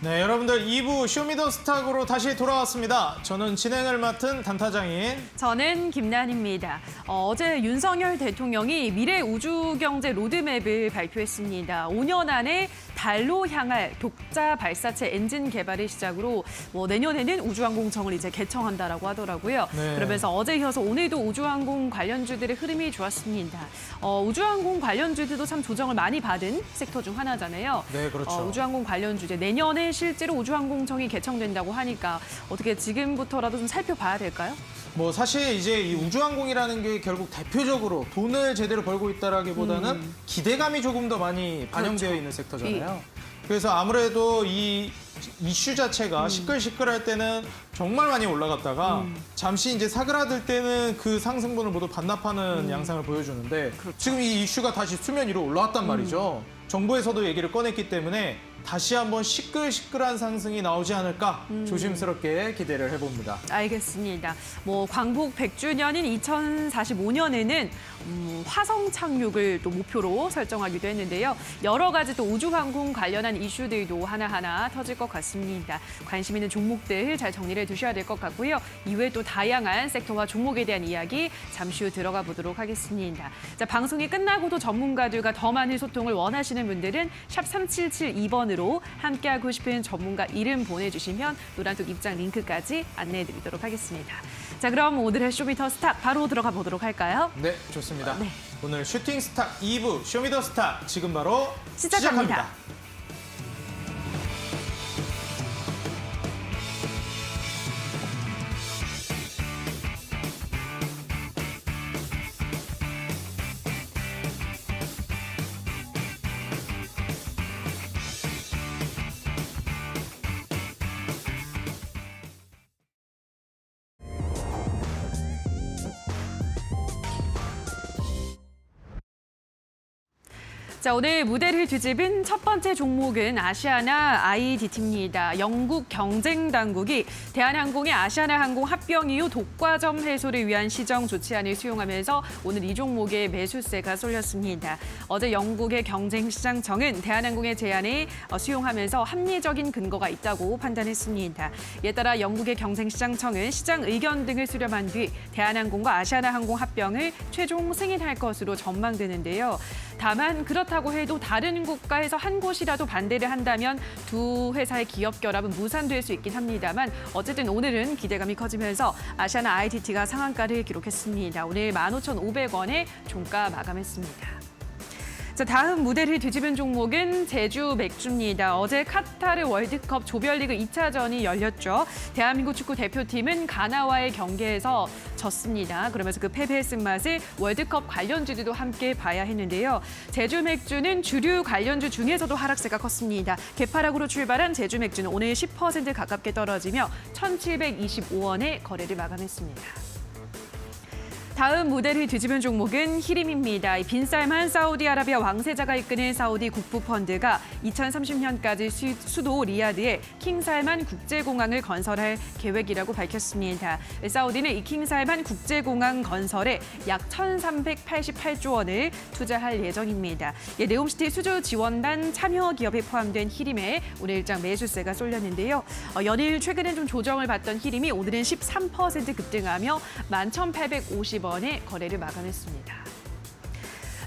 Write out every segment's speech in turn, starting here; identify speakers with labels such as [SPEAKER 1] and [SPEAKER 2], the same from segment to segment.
[SPEAKER 1] 네, 여러분들 2부 쇼미더스탁으로 다시 돌아왔습니다. 저는 진행을 맡은 단타장인
[SPEAKER 2] 저는 김난입니다. 어제 윤석열 대통령이 미래 우주경제 로드맵을 발표했습니다. 5년 안에 달로 향할 독자 발사체 엔진 개발을 시작으로 내년에는 우주항공청을 이제 개청한다라고 하더라고요.
[SPEAKER 1] 네.
[SPEAKER 2] 그러면서 어제 이어서 오늘도 우주항공 관련주들의 흐름이 좋았습니다. 우주항공 관련주들도 참 조정을 많이 받은 섹터 중 하나잖아요.
[SPEAKER 1] 네, 그렇죠.
[SPEAKER 2] 우주항공 관련주 이제 내년에 실제로 우주항공청이 개청된다고 하니까 어떻게 지금부터라도 좀 살펴봐야 될까요?
[SPEAKER 1] 사실 이제 이 우주항공이라는 게 결국 대표적으로 돈을 제대로 벌고 있다라기보다는 기대감이 조금 더 많이 반영되어
[SPEAKER 2] 그렇죠.
[SPEAKER 1] 있는 섹터잖아요. 그래서 아무래도 이 이슈 자체가 시끌시끌할 때는 정말 많이 올라갔다가 잠시 이제 사그라들 때는 그 상승분을 모두 반납하는 양상을 보여주는데
[SPEAKER 2] 그렇죠.
[SPEAKER 1] 지금 이 이슈가 다시 수면 위로 올라왔단 말이죠. 정부에서도 얘기를 꺼냈기 때문에 다시 한번 시끌시끌한 상승이 나오지 않을까 조심스럽게 기대를 해봅니다.
[SPEAKER 2] 알겠습니다. 광복 100주년인 2045년에는 화성 착륙을 또 목표로 설정하기도 했는데요. 여러 가지 또 우주항공 관련한 이슈들도 하나하나 터질 것 같습니다. 관심 있는 종목들 잘 정리를 두셔야 될 것 같고요. 이외에 또 다양한 섹터와 종목에 대한 이야기 잠시 후 들어가 보도록 하겠습니다. 자, 방송이 끝나고도 전문가들과 더 많은 소통을 원하시는 분들은 샵 3772번으로 함께하고 싶은 전문가 이름 보내주시면 노란톡 입장 링크까지 안내해드리도록 하겠습니다. 자, 그럼 오늘의 쇼미더 스탁 바로 들어가 보도록 할까요?
[SPEAKER 1] 네, 좋습니다.
[SPEAKER 2] 네.
[SPEAKER 1] 오늘 슈팅 스탁 2부 쇼미더스탁 지금 바로
[SPEAKER 2] 시작합니다. 자, 오늘 무대를 뒤집은 첫 번째 종목은 아시아나 IDT입니다. 영국 경쟁 당국이 대한항공의 아시아나 항공 합병 이후 독과점 해소를 위한 시정 조치안을 수용하면서 오늘 이 종목에 매수세가 쏠렸습니다. 어제 영국의 경쟁시장청은 대한항공의 제안을 수용하면서 합리적인 근거가 있다고 판단했습니다. 이에 따라 영국의 경쟁시장청은 시장 의견 등을 수렴한 뒤 대한항공과 아시아나 항공 합병을 최종 승인할 것으로 전망되는데요. 다만 그렇다고 해도 다른 국가에서 한 곳이라도 반대를 한다면 두 회사의 기업 결합은 무산될 수 있긴 합니다만 어쨌든 오늘은 기대감이 커지면서 아시아나 IDT가 상한가를 기록했습니다. 오늘 15,500원에 종가 마감했습니다. 자, 다음 무대를 뒤집은 종목은 제주 맥주입니다. 어제 카타르 월드컵 조별리그 2차전이 열렸죠. 대한민국 축구 대표팀은 가나와의 경기에서 졌습니다. 그러면서 그 패배의 쓴맛을 월드컵 관련주들도 함께 봐야 했는데요. 제주 맥주는 주류 관련주 중에서도 하락세가 컸습니다. 개파락으로 출발한 제주 맥주는 오늘 10% 가깝게 떨어지며 1,725원에 거래를 마감했습니다. 다음 무대를 뒤집은 종목은 히림입니다. 빈살만 사우디아라비아 왕세자가 이끄는 사우디 국부펀드가 2030년까지 수도 리야드에 킹살만 국제공항을 건설할 계획이라고 밝혔습니다. 사우디는 이 킹살만 국제공항 건설에 약 1,388조 원을 투자할 예정입니다. 네옴시티 수주 지원단 참여 기업에 포함된 히림에 오늘 일장 매수세가 쏠렸는데요. 연일 최근엔 좀 조정을 받던 히림이 오늘은 13% 급등하며 11,850원에 거래를 마감했습니다.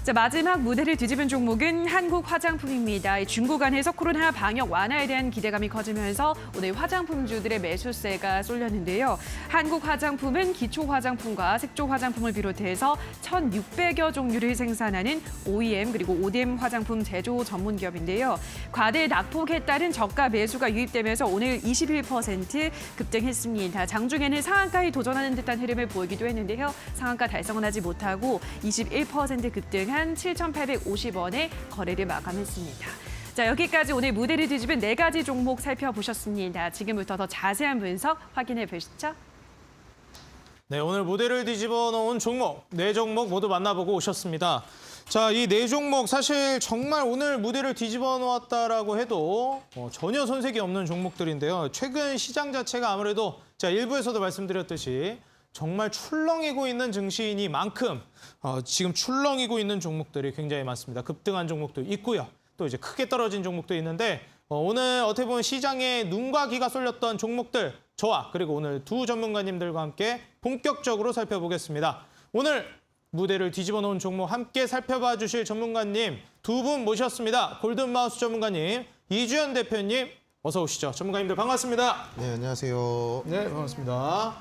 [SPEAKER 2] 자, 마지막 무대를 뒤집은 종목은 한국 화장품입니다. 중국 안에서 코로나 방역 완화에 대한 기대감이 커지면서 오늘 화장품주들의 매수세가 쏠렸는데요. 한국 화장품은 기초 화장품과 색조 화장품을 비롯해서 1,600여 종류를 생산하는 OEM 그리고 ODM 화장품 제조 전문 기업인데요. 과대 낙폭에 따른 저가 매수가 유입되면서 오늘 21% 급등했습니다. 장중에는 상한가에 도전하는 듯한 흐름을 보이기도 했는데요. 상한가 달성은 하지 못하고 21% 급등한 7,850원에 거래를 마감했습니다. 자, 여기까지 오늘 무대를 뒤집은 4가지 종목 살펴보셨습니다. 지금부터 더 자세한 분석 확인해 보시죠.
[SPEAKER 1] 네, 오늘 무대를 뒤집어 놓은 종목, 4종목 모두 만나보고 오셨습니다. 자, 이 4종목 사실 정말 오늘 무대를 뒤집어 놓았다라고 해도 전혀 손색이 없는 종목들인데요. 최근 시장 자체가 아무래도 일부에서도 말씀드렸듯이 정말 출렁이고 있는 증시이니만큼 지금 출렁이고 있는 종목들이 굉장히 많습니다. 급등한 종목도 있고요. 또 이제 크게 떨어진 종목도 있는데 오늘 어떻게 보면 시장에 눈과 귀가 쏠렸던 종목들 저와 그리고 오늘 두 전문가님들과 함께 본격적으로 살펴보겠습니다. 오늘 무대를 뒤집어 놓은 종목 함께 살펴봐 주실 전문가님 두 분 모셨습니다. 골든마우스 전문가님, 이주연 대표님 어서 오시죠. 전문가님들 반갑습니다.
[SPEAKER 3] 네, 안녕하세요.
[SPEAKER 1] 네, 반갑습니다.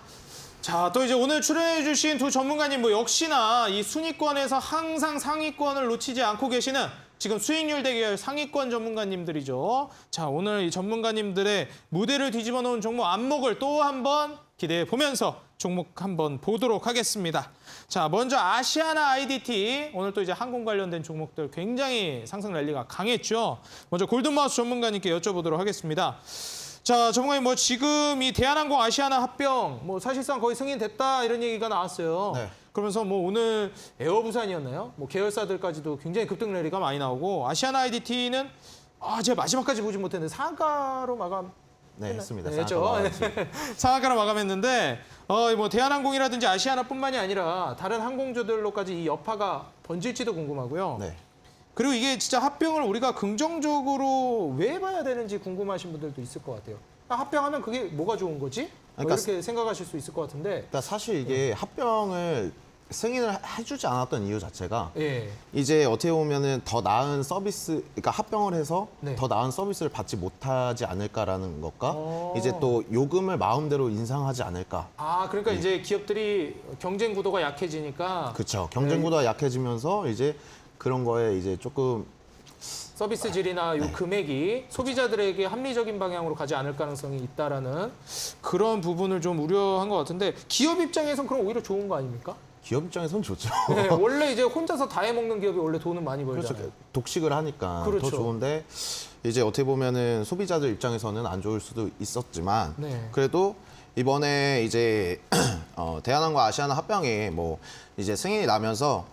[SPEAKER 1] 자, 또 이제 오늘 출연해 주신 두 전문가님 역시나 이 순위권에서 항상 상위권을 놓치지 않고 계시는 지금 수익률 대결 상위권 전문가님들이죠. 자, 오늘 이 전문가님들의 무대를 뒤집어 놓은 종목 안목을 또 한번 기대해 보면서 종목 한번 보도록 하겠습니다. 자, 먼저 아시아나 IDT 오늘 또 이제 항공 관련된 종목들 굉장히 상승 랠리가 강했죠. 먼저 골든마우스 전문가님께 여쭤보도록 하겠습니다. 자, 전문가님 지금 이 대한항공 아시아나 합병 사실상 거의 승인됐다 이런 얘기가 나왔어요.
[SPEAKER 3] 네.
[SPEAKER 1] 그러면서 오늘 에어부산이었나요? 계열사들까지도 굉장히 급등 랠리가 많이 나오고 아시아나 IDT는 제가 마지막까지 보지 못했는데 상한가로 마감.
[SPEAKER 3] 네, 했습니다.
[SPEAKER 1] 네, 했죠. 상한가로 마감했는데 대한항공이라든지 아시아나뿐만이 아니라 다른 항공주들로까지 이 여파가 번질지도 궁금하고요.
[SPEAKER 3] 네.
[SPEAKER 1] 그리고 이게 진짜 합병을 우리가 긍정적으로 왜 봐야 되는지 궁금하신 분들도 있을 것 같아요. 합병하면 그게 뭐가 좋은 거지? 이렇게 생각하실 수 있을 것 같은데.
[SPEAKER 3] 그러니까 사실 이게 합병을 승인을 해주지 않았던 이유 자체가
[SPEAKER 1] 예.
[SPEAKER 3] 이제 어떻게 보면은 더 나은 서비스, 그러니까 합병을 해서
[SPEAKER 1] 네.
[SPEAKER 3] 더 나은 서비스를 받지 못하지 않을까라는 것과 이제 또 요금을 마음대로 인상하지 않을까.
[SPEAKER 1] 그러니까 이제 기업들이 경쟁 구도가 약해지니까
[SPEAKER 3] 그렇죠. 경쟁 구도가 약해지면서 이제 그런 거에 이제 조금
[SPEAKER 1] 서비스 질이나 요 금액이 소비자들에게 합리적인 방향으로 가지 않을 가능성이 있다라는 그런 부분을 좀 우려한 것 같은데 기업 입장에선 그럼 오히려 좋은 거 아닙니까?
[SPEAKER 3] 기업 입장에선 좋죠.
[SPEAKER 1] 네, 원래 이제 혼자서 다 해먹는 기업이 원래 돈은 많이 벌잖아요.
[SPEAKER 3] 그렇죠. 독식을 하니까
[SPEAKER 1] 그렇죠.
[SPEAKER 3] 더 좋은데 이제 어떻게 보면은 소비자들 입장에서는 안 좋을 수도 있었지만
[SPEAKER 1] 네.
[SPEAKER 3] 그래도 이번에 이제 대한항공 아시아나 합병이 이제 승인이 나면서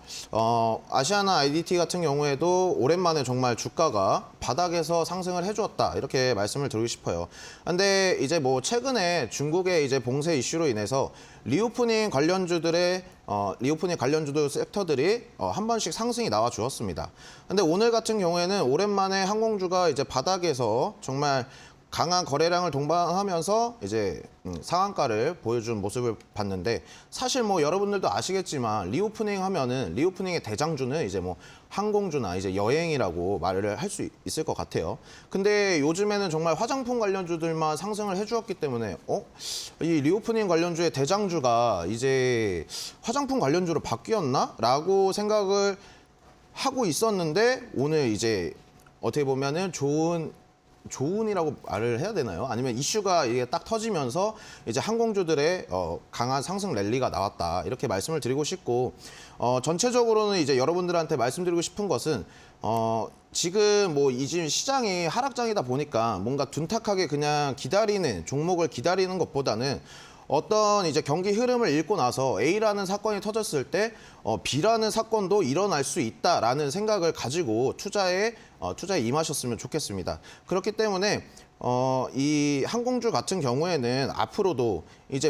[SPEAKER 3] 아시아나 IDT 같은 경우에도 오랜만에 정말 주가가 바닥에서 상승을 해주었다 이렇게 말씀을 드리고 싶어요. 근데 이제 최근에 중국의 이제 봉쇄 이슈로 인해서 리오프닝 관련주들 섹터들이 한 번씩 상승이 나와 주었습니다. 근데 오늘 같은 경우에는 오랜만에 항공주가 이제 바닥에서 정말 강한 거래량을 동반하면서 이제 상한가를 보여준 모습을 봤는데 사실 여러분들도 아시겠지만 리오프닝 하면은 리오프닝의 대장주는 이제 항공주나 이제 여행이라고 말을 할 수 있을 것 같아요. 근데 요즘에는 정말 화장품 관련주들만 상승을 해주었기 때문에 이 리오프닝 관련주의 대장주가 이제 화장품 관련주로 바뀌었나?라고 생각을 하고 있었는데 오늘 이제 어떻게 보면은 좋은이라고 말을 해야 되나요? 아니면 이슈가 이게 딱 터지면서 이제 항공주들의 강한 상승 랠리가 나왔다 이렇게 말씀을 드리고 싶고 전체적으로는 이제 여러분들한테 말씀드리고 싶은 것은 지금 지금 시장이 하락장이다 보니까 뭔가 둔탁하게 그냥 종목을 기다리는 것보다는 어떤 이제 경기 흐름을 읽고 나서 A라는 사건이 터졌을 때 B라는 사건도 일어날 수 있다라는 생각을 가지고 투자에 임하셨으면 좋겠습니다. 그렇기 때문에 이 항공주 같은 경우에는 앞으로도 이제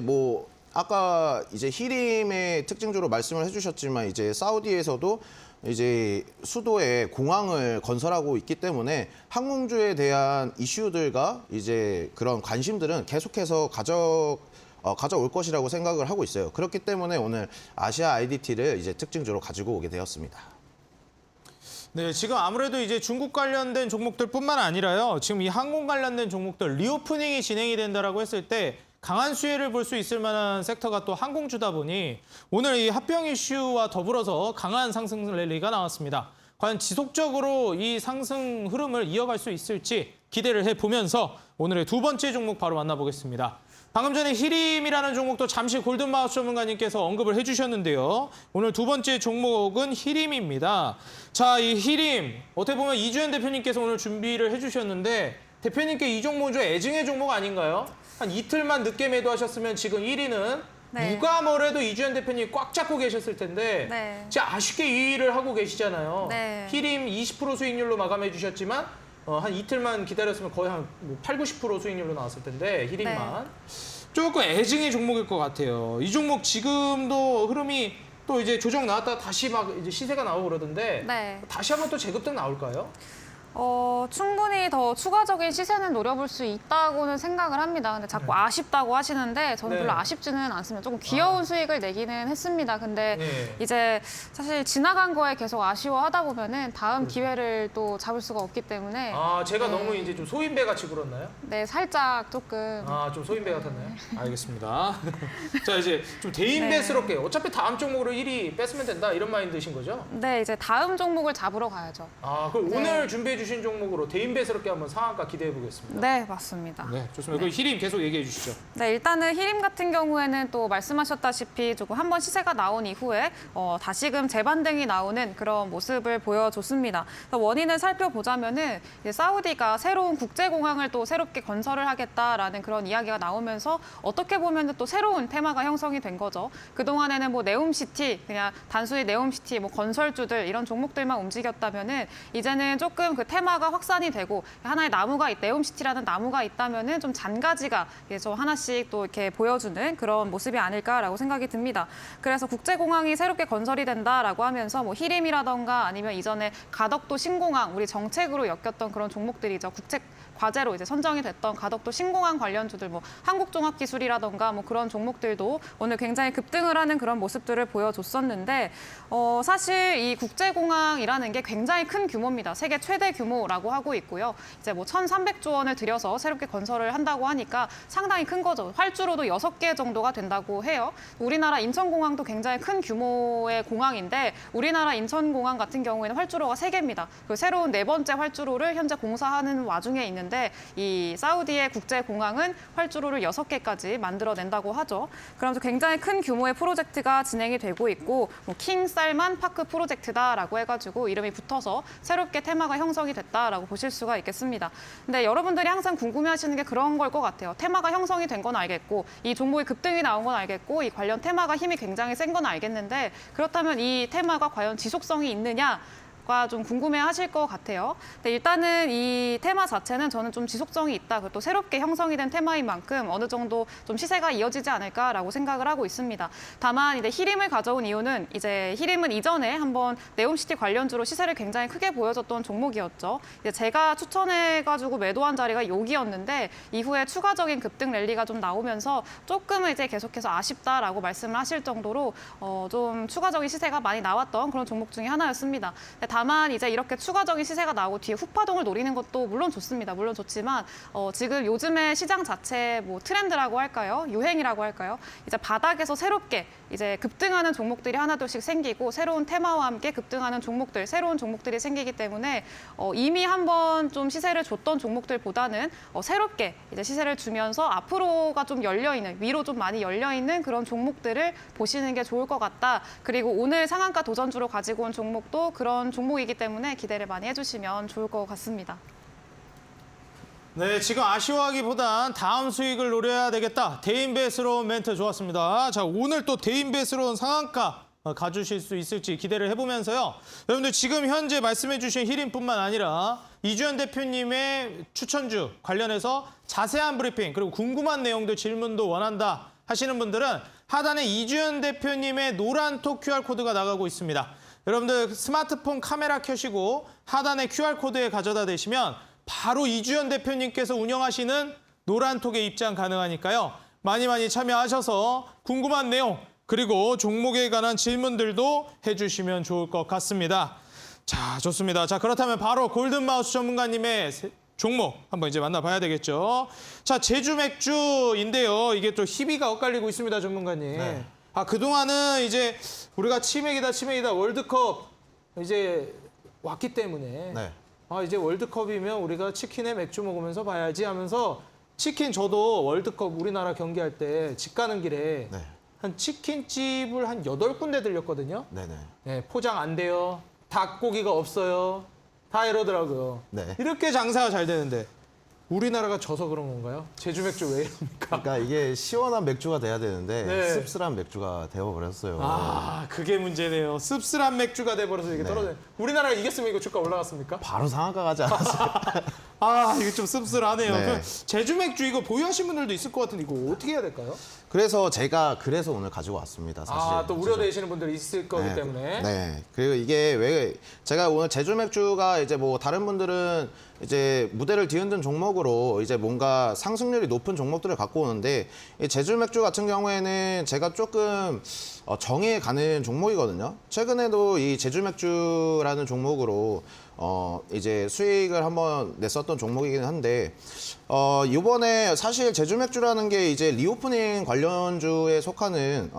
[SPEAKER 3] 아까 이제 히림의 특징주로 말씀을 해주셨지만 이제 사우디에서도 이제 수도에 공항을 건설하고 있기 때문에 항공주에 대한 이슈들과 이제 그런 관심들은 계속해서 가져올 것이라고 생각을 하고 있어요. 그렇기 때문에 오늘 아시아 IDT를 이제 특징주로 가지고 오게 되었습니다.
[SPEAKER 1] 네, 지금 아무래도 이제 중국 관련된 종목들뿐만 아니라요. 지금 이 항공 관련된 종목들 리오프닝이 진행이 된다라고 했을 때 강한 수혜를 볼 수 있을 만한 섹터가 또 항공주다 보니 오늘 이 합병 이슈와 더불어서 강한 상승 랠리가 나왔습니다. 과연 지속적으로 이 상승 흐름을 이어갈 수 있을지 기대를 해보면서 오늘의 두 번째 종목 바로 만나보겠습니다. 방금 전에 히림이라는 종목도 잠시 골든마우스 전문가님께서 언급을 해주셨는데요. 오늘 두 번째 종목은 히림입니다. 자, 이 히림 어떻게 보면 이주연 대표님께서 오늘 준비를 해주셨는데 대표님께 이 종목 좀 애증의 종목 아닌가요? 한 이틀만 늦게 매도하셨으면 지금 1위는
[SPEAKER 4] 네.
[SPEAKER 1] 누가 뭐래도 이주연 대표님이 꽉 잡고 계셨을 텐데
[SPEAKER 4] 네.
[SPEAKER 1] 진짜 아쉽게 2위를 하고 계시잖아요.
[SPEAKER 4] 네.
[SPEAKER 1] 히림 20% 수익률로 마감해 주셨지만 한 이틀만 기다렸으면 거의 한 8, 90% 수익률로 나왔을 텐데 히림만. 조금 애증의 종목일 것 같아요. 이 종목 지금도 흐름이 또 이제 조정 나왔다가 다시 막 이제 시세가 나오고 그러던데
[SPEAKER 4] 네.
[SPEAKER 1] 다시 한번 또 재급등 나올까요?
[SPEAKER 4] 충분히 더 추가적인 시세는 노려볼 수 있다고는 생각을 합니다. 근데 자꾸 아쉽다고 하시는데 저는
[SPEAKER 1] 네.
[SPEAKER 4] 별로 아쉽지는 않습니다. 조금 귀여운 수익을 내기는 했습니다. 근데
[SPEAKER 1] 네.
[SPEAKER 4] 이제 사실 지나간 거에 계속 아쉬워하다 보면은 다음 기회를 또 잡을 수가 없기 때문에
[SPEAKER 1] 아, 제가
[SPEAKER 4] 네.
[SPEAKER 1] 너무 이제 좀 소인배 같이 굴었나요?
[SPEAKER 4] 네, 살짝 조금
[SPEAKER 1] 아, 좀 소인배 같았나요? 알겠습니다. 자, 이제 좀 대인배스럽게 어차피 다음 종목으로 1위 뺐으면 된다 이런 마인드신 거죠?
[SPEAKER 4] 네, 이제 다음 종목을 잡으러 가야죠.
[SPEAKER 1] 아, 그럼
[SPEAKER 4] 네.
[SPEAKER 1] 오늘 준비해 주신 종목으로 대인배스럽게 한번 상한가 기대해 보겠습니다.
[SPEAKER 4] 네, 맞습니다.
[SPEAKER 1] 네, 좋습니다. 그럼 히림 계속 얘기해 주시죠.
[SPEAKER 4] 네, 일단은 히림 같은 경우에는 또 말씀하셨다시피 조금 한번 시세가 나온 이후에 다시금 재반등이 나오는 그런 모습을 보여줬습니다. 그래서 원인을 살펴보자면은 이제 사우디가 새로운 국제공항을 또 새롭게 건설을 하겠다라는 그런 이야기가 나오면서 어떻게 보면은 또 새로운 테마가 형성이 된 거죠. 그동안에는 뭐 네옴시티, 그냥 단순히 네옴시티, 뭐 건설주들 이런 종목들만 움직였다면은 이제는 조금 그 테마가 확산이 되고 하나의 나무가 네옴시티라는 나무가 있다면은 좀 잔가지가 좀 하나씩 또 이렇게 보여주는 그런 모습이 아닐까라고 생각이 듭니다. 그래서 국제공항이 새롭게 건설이 된다라고 하면서 뭐 히림이라던가 아니면 이전에 가덕도 신공항 우리 정책으로 엮였던 그런 종목들이죠. 국책 과제로 이제 선정이 됐던 가덕도 신공항 관련주들, 뭐 한국종합기술이라던가 뭐 그런 종목들도 오늘 굉장히 급등을 하는 그런 모습들을 보여줬었는데 사실 이 국제공항이라는 게 굉장히 큰 규모입니다. 세계 최대 규모라고 하고 있고요. 이제 뭐 1,300조 원을 들여서 새롭게 건설을 한다고 하니까 상당히 큰 거죠. 활주로도 6개 정도가 된다고 해요. 우리나라 인천공항도 굉장히 큰 규모의 공항인데 우리나라 인천공항 같은 경우에는 활주로가 3개입니다. 그 새로운 4번째 활주로를 현재 공사하는 와중에 있는데 이 사우디의 국제공항은 활주로를 6개까지 만들어낸다고 하죠. 그러면서 굉장히 큰 규모의 프로젝트가 진행이 되고 있고 뭐 킹살만 파크 프로젝트다라고 해가지고 이름이 붙어서 새롭게 테마가 형성이 됐다라고 보실 수가 있겠습니다. 근데 여러분들이 항상 궁금해하시는 게 그런 걸 것 같아요. 테마가 형성이 된 건 알겠고 이 종목의 급등이 나온 건 알겠고 이 관련 테마가 힘이 굉장히 센 건 알겠는데 그렇다면 이 테마가 과연 지속성이 있느냐? 가 좀 궁금해하실 것 같아요. 근데 일단은 이 테마 자체는 저는 좀 지속성이 있다. 그리고 또 새롭게 형성이 된 테마인 만큼 어느 정도 좀 시세가 이어지지 않을까라고 생각을 하고 있습니다. 다만 이제 히림을 가져온 이유는 이제 히림은 이전에 한번 네옴시티 관련주로 시세를 굉장히 크게 보여줬던 종목이었죠. 이제 제가 추천해가지고 매도한 자리가 여기였는데 이후에 추가적인 급등 랠리가 좀 나오면서 조금은 이제 계속해서 아쉽다라고 말씀을 하실 정도로 좀 추가적인 시세가 많이 나왔던 그런 종목 중에 하나였습니다. 다만 이제 이렇게 추가적인 시세가 나오고 뒤에 훅파동을 노리는 것도 물론 좋습니다. 물론 좋지만 지금 요즘의 시장 자체 뭐 트렌드라고 할까요? 유행이라고 할까요? 이제 바닥에서 새롭게 이제 급등하는 종목들이 하나둘씩 생기고 새로운 테마와 함께 급등하는 종목들, 새로운 종목들이 생기기 때문에 이미 한번 좀 시세를 줬던 종목들보다는 새롭게 이제 시세를 주면서 앞으로가 좀 열려 있는 위로 좀 많이 열려 있는 그런 종목들을 보시는 게 좋을 것 같다. 그리고 오늘 상한가 도전주로 가지고 온 종목도 그런 종목이기 때문에 기대를 많이 해주시면 좋을 것 같습니다.
[SPEAKER 1] 네, 지금 아쉬워하기보단 다음 수익을 노려야 되겠다. 대인배스러운 멘트 좋았습니다. 자, 오늘 또 대인배스러운 상한가 가주실 수 있을지 기대를 해보면서요. 여러분들 지금 현재 말씀해 주신 히림뿐만 아니라 이주연 대표님의 추천주 관련해서 자세한 브리핑 그리고 궁금한 내용들 질문도 원한다 하시는 분들은 하단에 이주연 대표님의 노란톡 QR코드가 나가고 있습니다. 여러분들 스마트폰 카메라 켜시고 하단에 QR코드에 가져다 대시면 바로 이주연 대표님께서 운영하시는 노란톡에 입장 가능하니까요. 많이 참여하셔서 궁금한 내용 그리고 종목에 관한 질문들도 해주시면 좋을 것 같습니다. 자, 좋습니다. 자, 그렇다면 바로 골든마우스 전문가님의 종목 한번 이제 만나봐야 되겠죠. 자, 제주 맥주인데요. 이게 또 희비가 엇갈리고 있습니다, 전문가님.
[SPEAKER 3] 네.
[SPEAKER 1] 그동안은 이제 우리가 치맥이다 월드컵 이제 왔기 때문에
[SPEAKER 3] 네.
[SPEAKER 1] 이제 월드컵이면 우리가 치킨에 맥주 먹으면서 봐야지 하면서 치킨 저도 월드컵 우리나라 경기할 때 집 가는 길에
[SPEAKER 3] 네.
[SPEAKER 1] 한 치킨집을 한 8군데 들렸거든요.
[SPEAKER 3] 네네.
[SPEAKER 1] 네, 포장 안 돼요. 닭고기가 없어요. 다 이러더라고요.
[SPEAKER 3] 네.
[SPEAKER 1] 이렇게 장사가 잘 되는데 우리나라가 져서 그런 건가요? 제주 맥주 왜 이럽니까?
[SPEAKER 3] 그러니까 이게 시원한 맥주가 돼야 되는데
[SPEAKER 1] 네.
[SPEAKER 3] 씁쓸한 맥주가 되어버렸어요.
[SPEAKER 1] 그게 문제네요. 씁쓸한 맥주가 돼버려서 이게
[SPEAKER 3] 네.
[SPEAKER 1] 떨어져요. 우리나라가 이겼으면 이거 주가 올라갔습니까?
[SPEAKER 3] 바로 상한가 가지 않았어요?
[SPEAKER 1] 아, 이거 좀 씁쓸하네요.
[SPEAKER 3] 네.
[SPEAKER 1] 그 제주 맥주 이거 보유하신 분들도 있을 것 같은데 이거 어떻게 해야 될까요?
[SPEAKER 3] 그래서 제가 오늘 가지고 왔습니다. 사실.
[SPEAKER 1] 아, 또 우려되시는 분들이 있을 거기
[SPEAKER 3] 네.
[SPEAKER 1] 때문에.
[SPEAKER 3] 네. 그리고 이게 왜 제가 오늘 제주 맥주가 이제 뭐 다른 분들은 이제 무대를 뒤흔든 종목으로 이제 뭔가 상승률이 높은 종목들을 갖고 오는데 이 제주 맥주 같은 경우에는 제가 조금 정에 가는 종목이거든요. 최근에도 이 제주 맥주라는 종목으로 이제 수익을 한번 냈었던 종목이긴 한데 이번에 사실 제주 맥주라는 게 이제 리오프닝 관련주에 속하는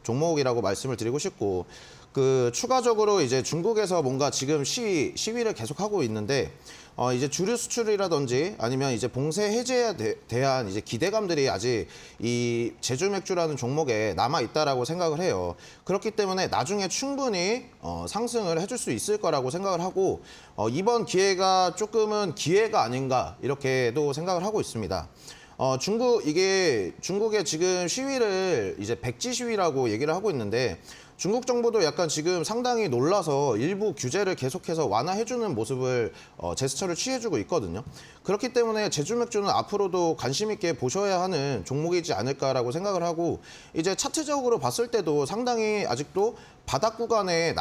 [SPEAKER 3] 종목이라고 말씀을 드리고 싶고 그 추가적으로 이제 중국에서 뭔가 지금 시위를 계속하고 있는데 이제 주류 수출이라든지 아니면 이제 봉쇄 해제에 대한 이제 기대감들이 아직 이 제주 맥주라는 종목에 남아 있다라고 생각을 해요. 그렇기 때문에 나중에 충분히 상승을 해줄 수 있을 거라고 생각을 하고 이번 기회가 조금은 기회가 아닌가 이렇게도 생각을 하고 있습니다. 중국의 지금 시위를 이제 백지 시위라고 얘기를 하고 있는데 중국 정부도 약간 지금 상당히 놀라서 일부 규제를 계속해서 완화해주는 모습을 제스처를 취해주고 있거든요. 그렇기 때문에 제주 맥주는 앞으로도 관심 있게 보셔야 하는 종목이지 않을까라고 생각을 하고 이제 차트적으로 봤을 때도 상당히 아직도 바닥 구간에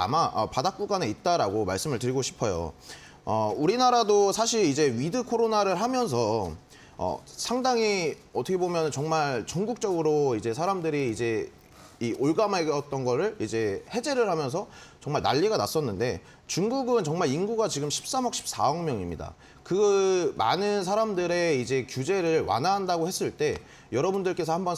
[SPEAKER 3] 있다라고 말씀을 드리고 싶어요. 우리나라도 사실 이제 위드 코로나를 하면서 상당히 어떻게 보면 정말 전국적으로 이제 사람들이 이제 이 올가매였던 거를 이제 해제를 하면서 정말 난리가 났었는데 중국은 정말 인구가 지금 13억, 14억 명입니다. 그 많은 사람들의 이제 규제를 완화한다고 했을 때 여러분들께서 한번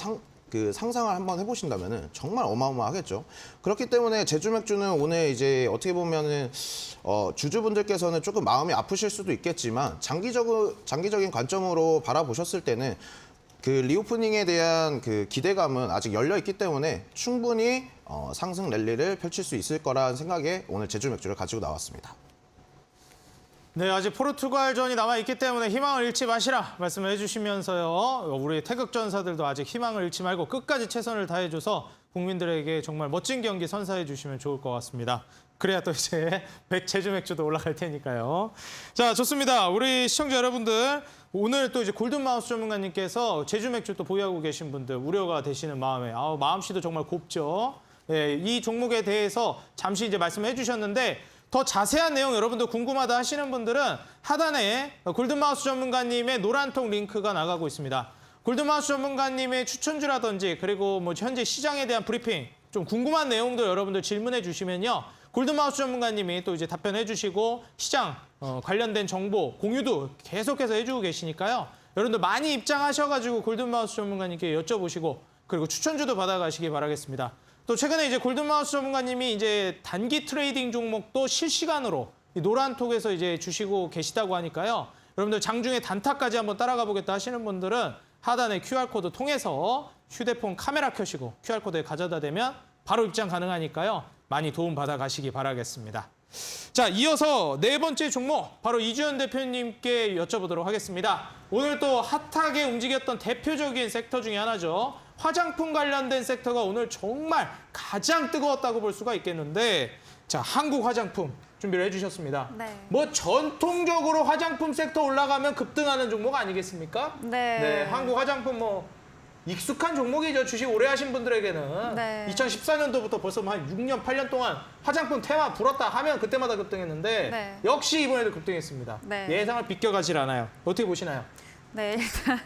[SPEAKER 3] 상상을 한번 해보신다면은 정말 어마어마하겠죠. 그렇기 때문에 제주 맥주는 오늘 이제 어떻게 보면은 주주분들께서는 조금 마음이 아프실 수도 있겠지만 장기적인 관점으로 바라보셨을 때는 그 리오프닝에 대한 그 기대감은 아직 열려 있기 때문에 충분히 상승 랠리를 펼칠 수 있을 거라는 생각에 오늘 제주 맥주를 가지고 나왔습니다.
[SPEAKER 1] 네, 아직 포르투갈전이 남아있기 때문에 희망을 잃지 마시라 말씀을 해주시면서요. 우리 태극전사들도 아직 희망을 잃지 말고 끝까지 최선을 다해줘서 국민들에게 정말 멋진 경기 선사해 주시면 좋을 것 같습니다. 그래야 또 이제 제주 맥주도 올라갈 테니까요. 자, 좋습니다. 우리 시청자 여러분들, 오늘 또 이제 골든마우스 전문가님께서 제주 맥주 또 보유하고 계신 분들 우려가 되시는 마음에 마음씨도 정말 곱죠. 네, 이 종목에 대해서 잠시 이제 말씀해 주셨는데 더 자세한 내용 여러분들 궁금하다 하시는 분들은 하단에 골든마우스 전문가님의 노란통 링크가 나가고 있습니다. 골든마우스 전문가님의 추천주라든지 그리고 뭐 현재 시장에 대한 브리핑 좀 궁금한 내용들 여러분들 질문해 주시면요. 골든마우스 전문가님이 또 이제 답변해 주시고 시장 관련된 정보 공유도 계속해서 해주고 계시니까요. 여러분들 많이 입장하셔가지고 골든마우스 전문가님께 여쭤보시고 그리고 추천주도 받아가시기 바라겠습니다. 또 최근에 이제 골든마우스 전문가님이 이제 단기 트레이딩 종목도 실시간으로 이 노란톡에서 이제 주시고 계시다고 하니까요. 여러분들 장중에 단타까지 한번 따라가 보겠다 하시는 분들은 하단에 QR코드 통해서 휴대폰 카메라 켜시고 QR코드에 가져다 대면 바로 입장 가능하니까요. 많이 도움 받아 가시기 바라겠습니다. 자, 이어서 네 번째 종목 바로 이주연 대표님께 여쭤보도록 하겠습니다. 오늘 또 핫하게 움직였던 대표적인 섹터 중에 하나죠. 화장품 관련된 섹터가 오늘 정말 가장 뜨거웠다고 볼 수가 있겠는데 자, 한국 화장품 준비를 해주셨습니다.
[SPEAKER 4] 네.
[SPEAKER 1] 뭐 전통적으로 화장품 섹터 올라가면 급등하는 종목 아니겠습니까?
[SPEAKER 4] 네.
[SPEAKER 1] 한국 화장품 뭐 익숙한 종목이죠. 주식 오래 하신 분들에게는.
[SPEAKER 4] 네.
[SPEAKER 1] 2014년도부터 벌써 한 6년, 8년 동안 화장품 테마 불었다 하면 그때마다 급등했는데
[SPEAKER 4] 네.
[SPEAKER 1] 역시 이번에도 급등했습니다.
[SPEAKER 4] 네.
[SPEAKER 1] 예상을 비껴가질 않아요. 어떻게 보시나요?
[SPEAKER 4] 네, 일단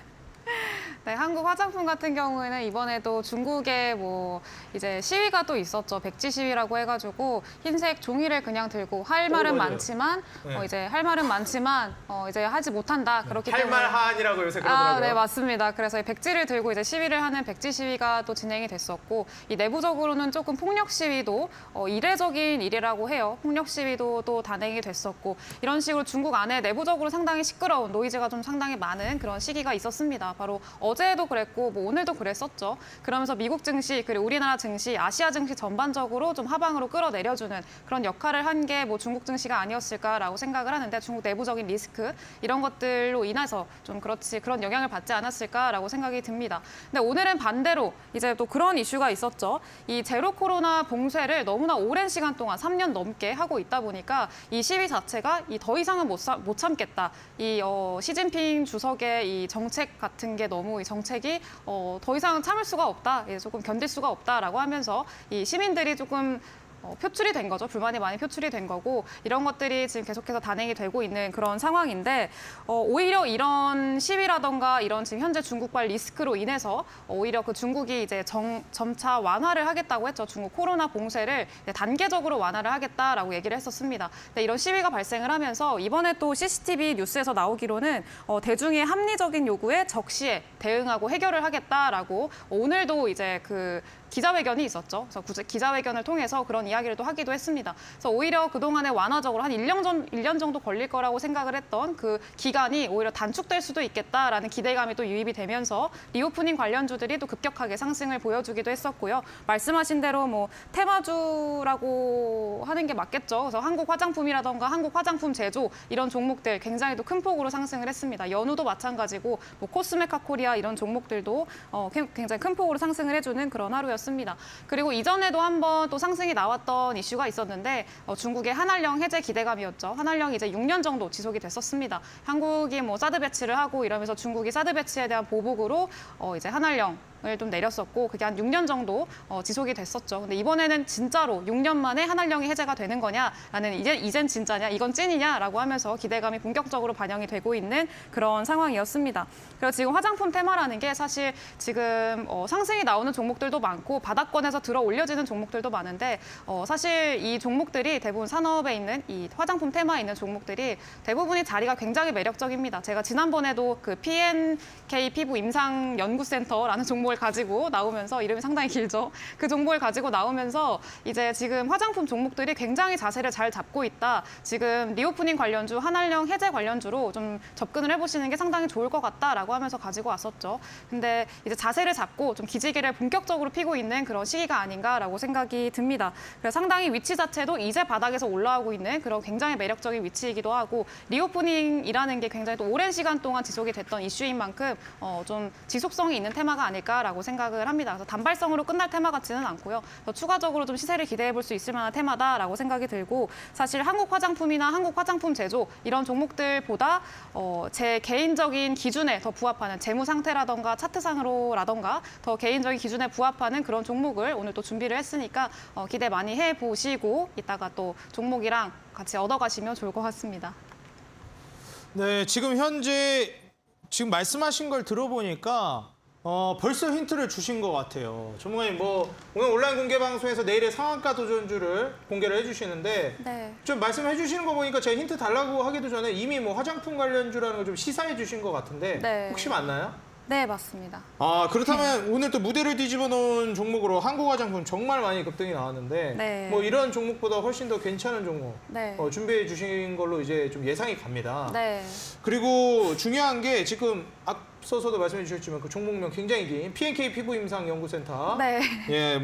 [SPEAKER 4] 네, 한국 화장품 같은 경우에는 이번에도 중국에 뭐 이제 시위가 또 있었죠. 백지 시위라고 해가지고 흰색 종이를 그냥 들고 할 말은
[SPEAKER 1] 맞아요.
[SPEAKER 4] 많지만
[SPEAKER 1] 네.
[SPEAKER 4] 이제 할 말은 많지만 이제 하지 못한다. 그렇기 때문에
[SPEAKER 1] 할말한이라고 요새 그러더라고요.
[SPEAKER 4] 네, 맞습니다. 그래서 이 백지를 들고 이제 시위를 하는 백지 시위가 또 진행이 됐었고, 이 내부적으로는 조금 폭력 시위도 이례적인 일이라고 해요. 폭력 시위도 또 단행이 됐었고, 이런 식으로 중국 안에 내부적으로 상당히 시끄러운 노이즈가 좀 상당히 많은 그런 시기가 있었습니다. 바로 어제도 그랬고 뭐 오늘도 그랬었죠. 그러면서 미국 증시 그리고 우리나라 증시, 아시아 증시 전반적으로 좀 하방으로 끌어내려주는 그런 역할을 한 게 뭐 중국 증시가 아니었을까라고 생각을 하는데 중국 내부적인 리스크 이런 것들로 인해서 좀 그런 영향을 받지 않았을까라고 생각이 듭니다. 근데 오늘은 반대로 이제 또 그런 이슈가 있었죠. 이 제로 코로나 봉쇄를 너무나 오랜 시간 동안 3년 넘게 하고 있다 보니까 이 시위 자체가 더 이상은 못 참겠다. 시진핑 주석의 이 정책 같은 게 너무 이 정책이 더 이상 참을 수가 없다. 조금 견딜 수가 없다라고 하면서 이 시민들이 조금 표출이 된 거죠. 불만이 많이 표출이 된 거고 이런 것들이 지금 계속해서 단행이 되고 있는 그런 상황인데 오히려 이런 시위라던가 이런 지금 현재 중국발 리스크로 인해서 오히려 그 중국이 이제 점차 완화를 하겠다고 했죠. 중국 코로나 봉쇄를 단계적으로 완화를 하겠다라고 얘기를 했었습니다. 근데 이런 시위가 발생을 하면서 이번에 또 CCTV 뉴스에서 나오기로는 대중의 합리적인 요구에 적시에 대응하고 해결을 하겠다라고 오늘도 이제 그 기자회견이 있었죠. 그래서 기자회견을 통해서 그런 이야기를 또 하기도 했습니다. 그래서 오히려 그동안에 완화적으로 한 1년 정도 걸릴 거라고 생각을 했던 그 기간이 오히려 단축될 수도 있겠다라는 기대감이 또 유입이 되면서 리오프닝 관련주들이 또 급격하게 상승을 보여주기도 했었고요. 말씀하신 대로 뭐 테마주라고 하는 게 맞겠죠. 그래서 한국 화장품이라던가 한국 화장품 제조 이런 종목들 굉장히 또 큰 폭으로 상승을 했습니다. 연우도 마찬가지고 뭐 코스메카 코리아 이런 종목들도 굉장히 큰 폭으로 상승을 해주는 그런 하루였습니다. 그리고 이전에도 한번 또 상승이 나왔던 이슈가 있었는데 중국의 한한령 해제 기대감이었죠. 한한령이 이제 6년 정도 지속이 됐었습니다. 한국이 뭐 사드 배치를 하고 이러면서 중국이 사드 배치에 대한 보복으로 이제 한한령 을 좀 내렸었고 그게 한 6년 정도 지속이 됐었죠. 근데 이번에는 진짜로 6년 만에 한한령이 해제가 되는 거냐라는 이젠 진짜냐 이건 찐이냐라고 하면서 기대감이 본격적으로 반영이 되고 있는 그런 상황이었습니다. 그래서 지금 화장품 테마라는 게 사실 지금 상승이 나오는 종목들도 많고 바닥권에서 들어 올려지는 종목들도 많은데 사실 이 종목들이 대부분 산업에 있는 이 화장품 테마에 있는 종목들이 대부분이 자리가 굉장히 매력적입니다. 제가 지난번에도 그 PNK 피부 임상 연구센터라는 종목을 가지고 나오면서 이름이 상당히 길죠. 그 정보를 가지고 나오면서 이제 지금 화장품 종목들이 굉장히 자세를 잘 잡고 있다. 지금 리오프닝 관련주, 한한령 해제 관련주로 좀 접근을 해보시는 게 상당히 좋을 것 같다라고 하면서 가지고 왔었죠. 근데 이제 자세를 잡고 좀 기지개를 본격적으로 피고 있는 그런 시기가 아닌가라고 생각이 듭니다. 그래서 상당히 위치 자체도 이제 바닥에서 올라오고 있는 그런 굉장히 매력적인 위치이기도 하고 리오프닝이라는 게 굉장히 또 오랜 시간 동안 지속이 됐던 이슈인 만큼 좀 지속성이 있는 테마가 아닐까 라고 생각을 합니다. 그래서 단발성으로 끝날 테마 같지는 않고요. 더 추가적으로 좀 시세를 기대해 볼 수 있을 만한 테마다라고 생각이 들고 사실 한국 화장품이나 한국 화장품 제조 이런 종목들보다 제 개인적인 기준에 더 부합하는 재무 상태라던가 차트상으로라던가 더 개인적인 기준에 부합하는 그런 종목을 오늘 또 준비를 했으니까 기대 많이 해보시고 이따가 또 종목이랑 같이 얻어가시면 좋을 것 같습니다.
[SPEAKER 1] 네, 지금 현재 지금 말씀하신 걸 들어보니까 벌써 힌트를 주신 것 같아요. 전문가님, 오늘 온라인 공개 방송에서 내일의 상한가 도전주를 공개를 해주시는데
[SPEAKER 4] 네.
[SPEAKER 1] 좀 말씀해 주시는 거 보니까 제가 힌트 달라고 하기도 전에 이미 화장품 관련주라는 걸 좀 시사해 주신 것 같은데
[SPEAKER 4] 네.
[SPEAKER 1] 혹시 맞나요?
[SPEAKER 4] 네, 맞습니다.
[SPEAKER 1] 그렇다면 오늘 또 무대를 뒤집어 놓은 종목으로 한국 화장품 정말 많이 급등이 나왔는데
[SPEAKER 4] 네.
[SPEAKER 1] 이런 종목보다 훨씬 더 괜찮은 종목
[SPEAKER 4] 네.
[SPEAKER 1] 준비해 주신 걸로 이제 좀 예상이 갑니다.
[SPEAKER 4] 네.
[SPEAKER 1] 그리고 중요한 게 지금 앞서서도 말씀해 주셨지만 그 종목명 굉장히 긴 PNK 피부 임상 연구센터.
[SPEAKER 4] 네.
[SPEAKER 1] 예,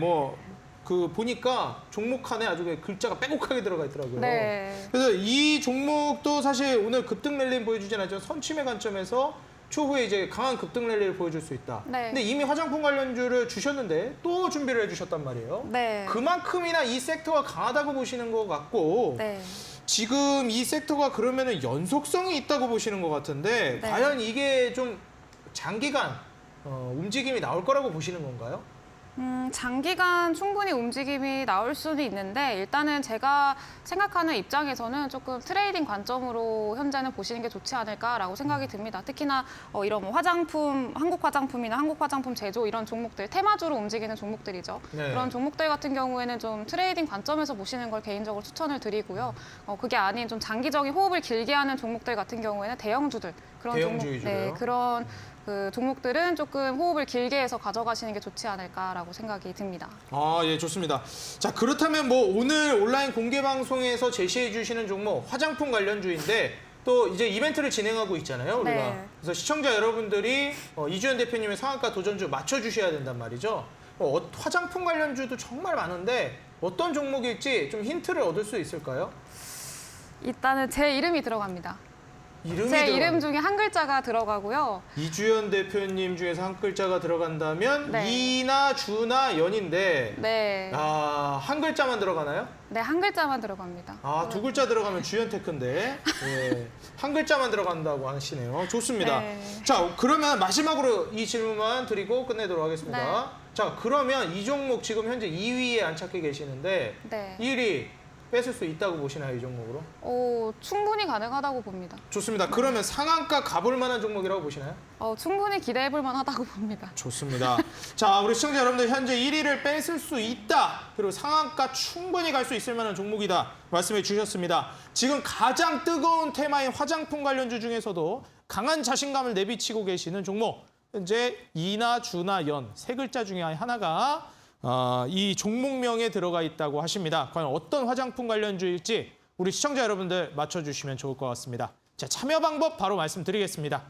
[SPEAKER 1] 보니까 종목 칸에 아주 글자가 빼곡하게 들어가 있더라고요.
[SPEAKER 4] 네.
[SPEAKER 1] 그래서 이 종목도 사실 오늘 급등 랠리는 보여주진 않지만 선침의 관점에서 추후에 이제 강한 급등 랠리를 보여줄 수 있다.
[SPEAKER 4] 네.
[SPEAKER 1] 근데 이미 화장품 관련주를 주셨는데 또 준비를 해주셨단 말이에요.
[SPEAKER 4] 네.
[SPEAKER 1] 그만큼이나 이 섹터가 강하다고 보시는 것 같고
[SPEAKER 4] 네.
[SPEAKER 1] 지금 이 섹터가 그러면은 연속성이 있다고 보시는 것 같은데
[SPEAKER 4] 네.
[SPEAKER 1] 과연 이게 좀 장기간 움직임이 나올 거라고 보시는 건가요?
[SPEAKER 4] 장기간 충분히 움직임이 나올 수는 있는데 일단은 제가 생각하는 입장에서는 조금 트레이딩 관점으로 현재는 보시는 게 좋지 않을까라고 생각이 듭니다. 특히나 이런 화장품, 한국 화장품이나 한국 화장품 제조 이런 종목들, 테마주로 움직이는 종목들이죠.
[SPEAKER 1] 네.
[SPEAKER 4] 그런 종목들 같은 경우에는 좀 트레이딩 관점에서 보시는 걸 개인적으로 추천을 드리고요. 그게 아닌 좀 장기적인 호흡을 길게 하는 종목들 같은 경우에는 대형주들 그런
[SPEAKER 1] 대형주의주로요?
[SPEAKER 4] 네, 그런 그 종목들은 조금 호흡을 길게 해서 가져가시는 게 좋지 않을까라고 생각이 듭니다.
[SPEAKER 1] 예, 좋습니다. 자, 그렇다면 오늘 온라인 공개 방송에서 제시해 주시는 종목 화장품 관련주인데 또 이제 이벤트를 진행하고 있잖아요, 우리가.
[SPEAKER 4] 네.
[SPEAKER 1] 그래서 시청자 여러분들이 이주연 대표님의 상한가 도전주 맞춰주셔야 된단 말이죠. 화장품 관련주도 정말 많은데 어떤 종목일지 좀 힌트를 얻을 수 있을까요?
[SPEAKER 4] 일단은 제 이름이 들어갑니다.
[SPEAKER 1] 이름이
[SPEAKER 4] 제
[SPEAKER 1] 들어가는-
[SPEAKER 4] 이름 중에 한 글자가 들어가고요.
[SPEAKER 1] 이주연 대표님 중에서 한 글자가 들어간다면
[SPEAKER 4] 네.
[SPEAKER 1] 이나 주나 연인데
[SPEAKER 4] 네,
[SPEAKER 1] 한 글자만 들어가나요?
[SPEAKER 4] 네, 한 글자만 들어갑니다.
[SPEAKER 1] 두 글자 들어가면 주연테크인데 예, 한 글자만 들어간다고 하시네요. 좋습니다.
[SPEAKER 4] 네.
[SPEAKER 1] 자, 그러면 마지막으로 이 질문만 드리고 끝내도록 하겠습니다.
[SPEAKER 4] 네.
[SPEAKER 1] 자, 그러면 이 종목 지금 현재 2위에 안착해 계시는데
[SPEAKER 4] 네.
[SPEAKER 1] 1위 뺏을 수 있다고 보시나요, 이 종목으로?
[SPEAKER 4] 충분히 가능하다고 봅니다.
[SPEAKER 1] 좋습니다. 그러면 상한가 가볼 만한 종목이라고 보시나요?
[SPEAKER 4] 충분히 기대해볼 만하다고 봅니다.
[SPEAKER 1] 좋습니다. 자, 우리 시청자 여러분들 현재 1위를 뺏을 수 있다. 그리고 상한가 충분히 갈 수 있을 만한 종목이다. 말씀해 주셨습니다. 지금 가장 뜨거운 테마인 화장품 관련주 중에서도 강한 자신감을 내비치고 계시는 종목. 현재 이나 주나 연 세 글자 중에 하나가 이 종목명에 들어가 있다고 하십니다. 과연 어떤 화장품 관련주일지 우리 시청자 여러분들 맞춰주시면 좋을 것 같습니다. 자, 참여 방법 바로 말씀드리겠습니다.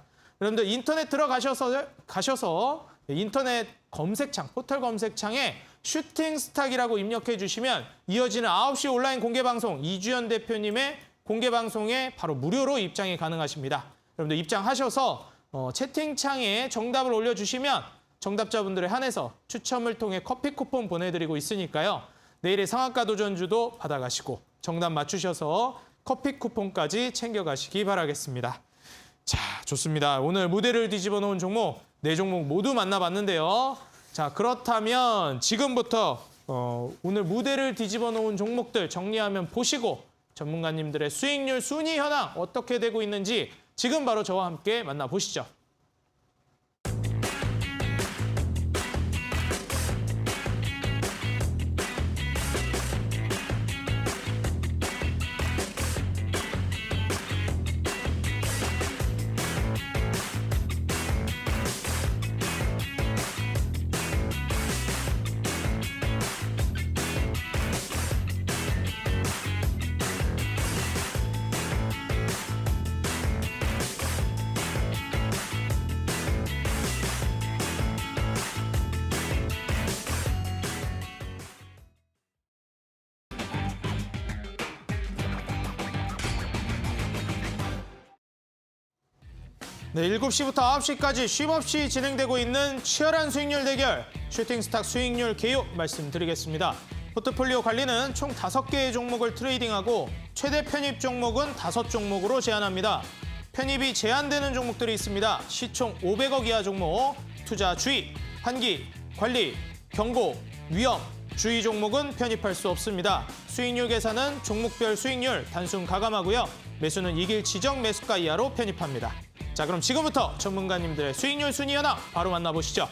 [SPEAKER 1] 여러분들 인터넷 가셔서 인터넷 검색창, 포털 검색창에 슈팅스탁이라고 입력해 주시면 이어지는 9시 온라인 공개방송 이주연 대표님의 공개방송에 바로 무료로 입장이 가능하십니다. 여러분들 입장하셔서 채팅창에 정답을 올려주시면 정답자분들에 한해서 추첨을 통해 커피 쿠폰 보내드리고 있으니까요. 내일의 상한가 도전주도 받아가시고 정답 맞추셔서 커피 쿠폰까지 챙겨가시기 바라겠습니다. 자, 좋습니다. 오늘 무대를 뒤집어 놓은 종목, 4종목 모두 만나봤는데요. 자, 그렇다면 지금부터 오늘 무대를 뒤집어 놓은 종목들 정리하면 보시고 전문가님들의 수익률 순위 현황 어떻게 되고 있는지 지금 바로 저와 함께 만나보시죠. 네, 7시부터 9시까지 쉼없이 진행되고 있는 치열한 수익률 대결, 슈팅스탁 수익률 개요 말씀드리겠습니다. 포트폴리오 관리는 총 5개의 종목을 트레이딩하고 최대 편입 종목은 5종목으로 제한합니다. 편입이 제한되는 종목들이 있습니다. 시총 500억 이하 종목, 투자 주의, 환기, 관리, 경고, 위험, 주의 종목은 편입할 수 없습니다. 수익률 계산은 종목별 수익률 단순 가감하고요. 매수는 이길 지정 매수가 이하로 편입합니다. 자, 그럼 지금부터 전문가님들의 수익률 순위 현황 바로 만나보시죠.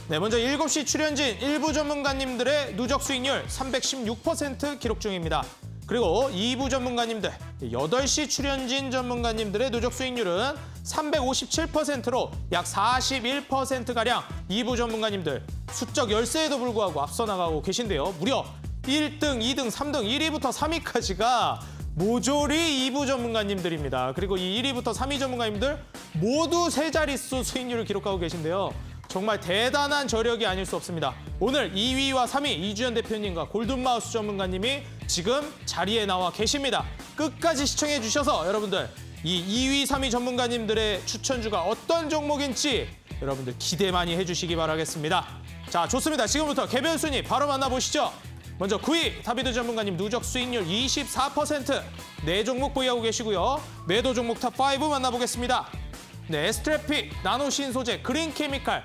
[SPEAKER 1] 네, 먼저 7시 출연진 일부 전문가님들의 누적 수익률 316% 기록 중입니다. 그리고 2부 전문가님들, 8시 출연진 전문가님들의 누적 수익률은 357%로 약 41%가량 2부 전문가님들 수적 열세에도 불구하고 앞서 나가고 계신데요. 무려 1등, 2등, 3등, 1위부터 3위까지가 모조리 2부 전문가님들입니다. 그리고 이 1위부터 3위 전문가님들 모두 세 자릿수 수익률을 기록하고 계신데요. 정말 대단한 저력이 아닐 수 없습니다. 오늘 2위와 3위 이주연 대표님과 골든마우스 전문가님이 지금 자리에 나와 계십니다. 끝까지 시청해 주셔서 여러분들 이 2위, 3위 전문가님들의 추천주가 어떤 종목인지 여러분들 기대 많이 해주시기 바라겠습니다. 자, 좋습니다. 지금부터 개별 순위 바로 만나보시죠. 먼저 9위 다비드 전문가님 누적 수익률 24%. 4종목 보유하고 계시고요. 매도 종목 탑5 만나보겠습니다. 네, 에스트래픽, 나노신소재, 그린케미칼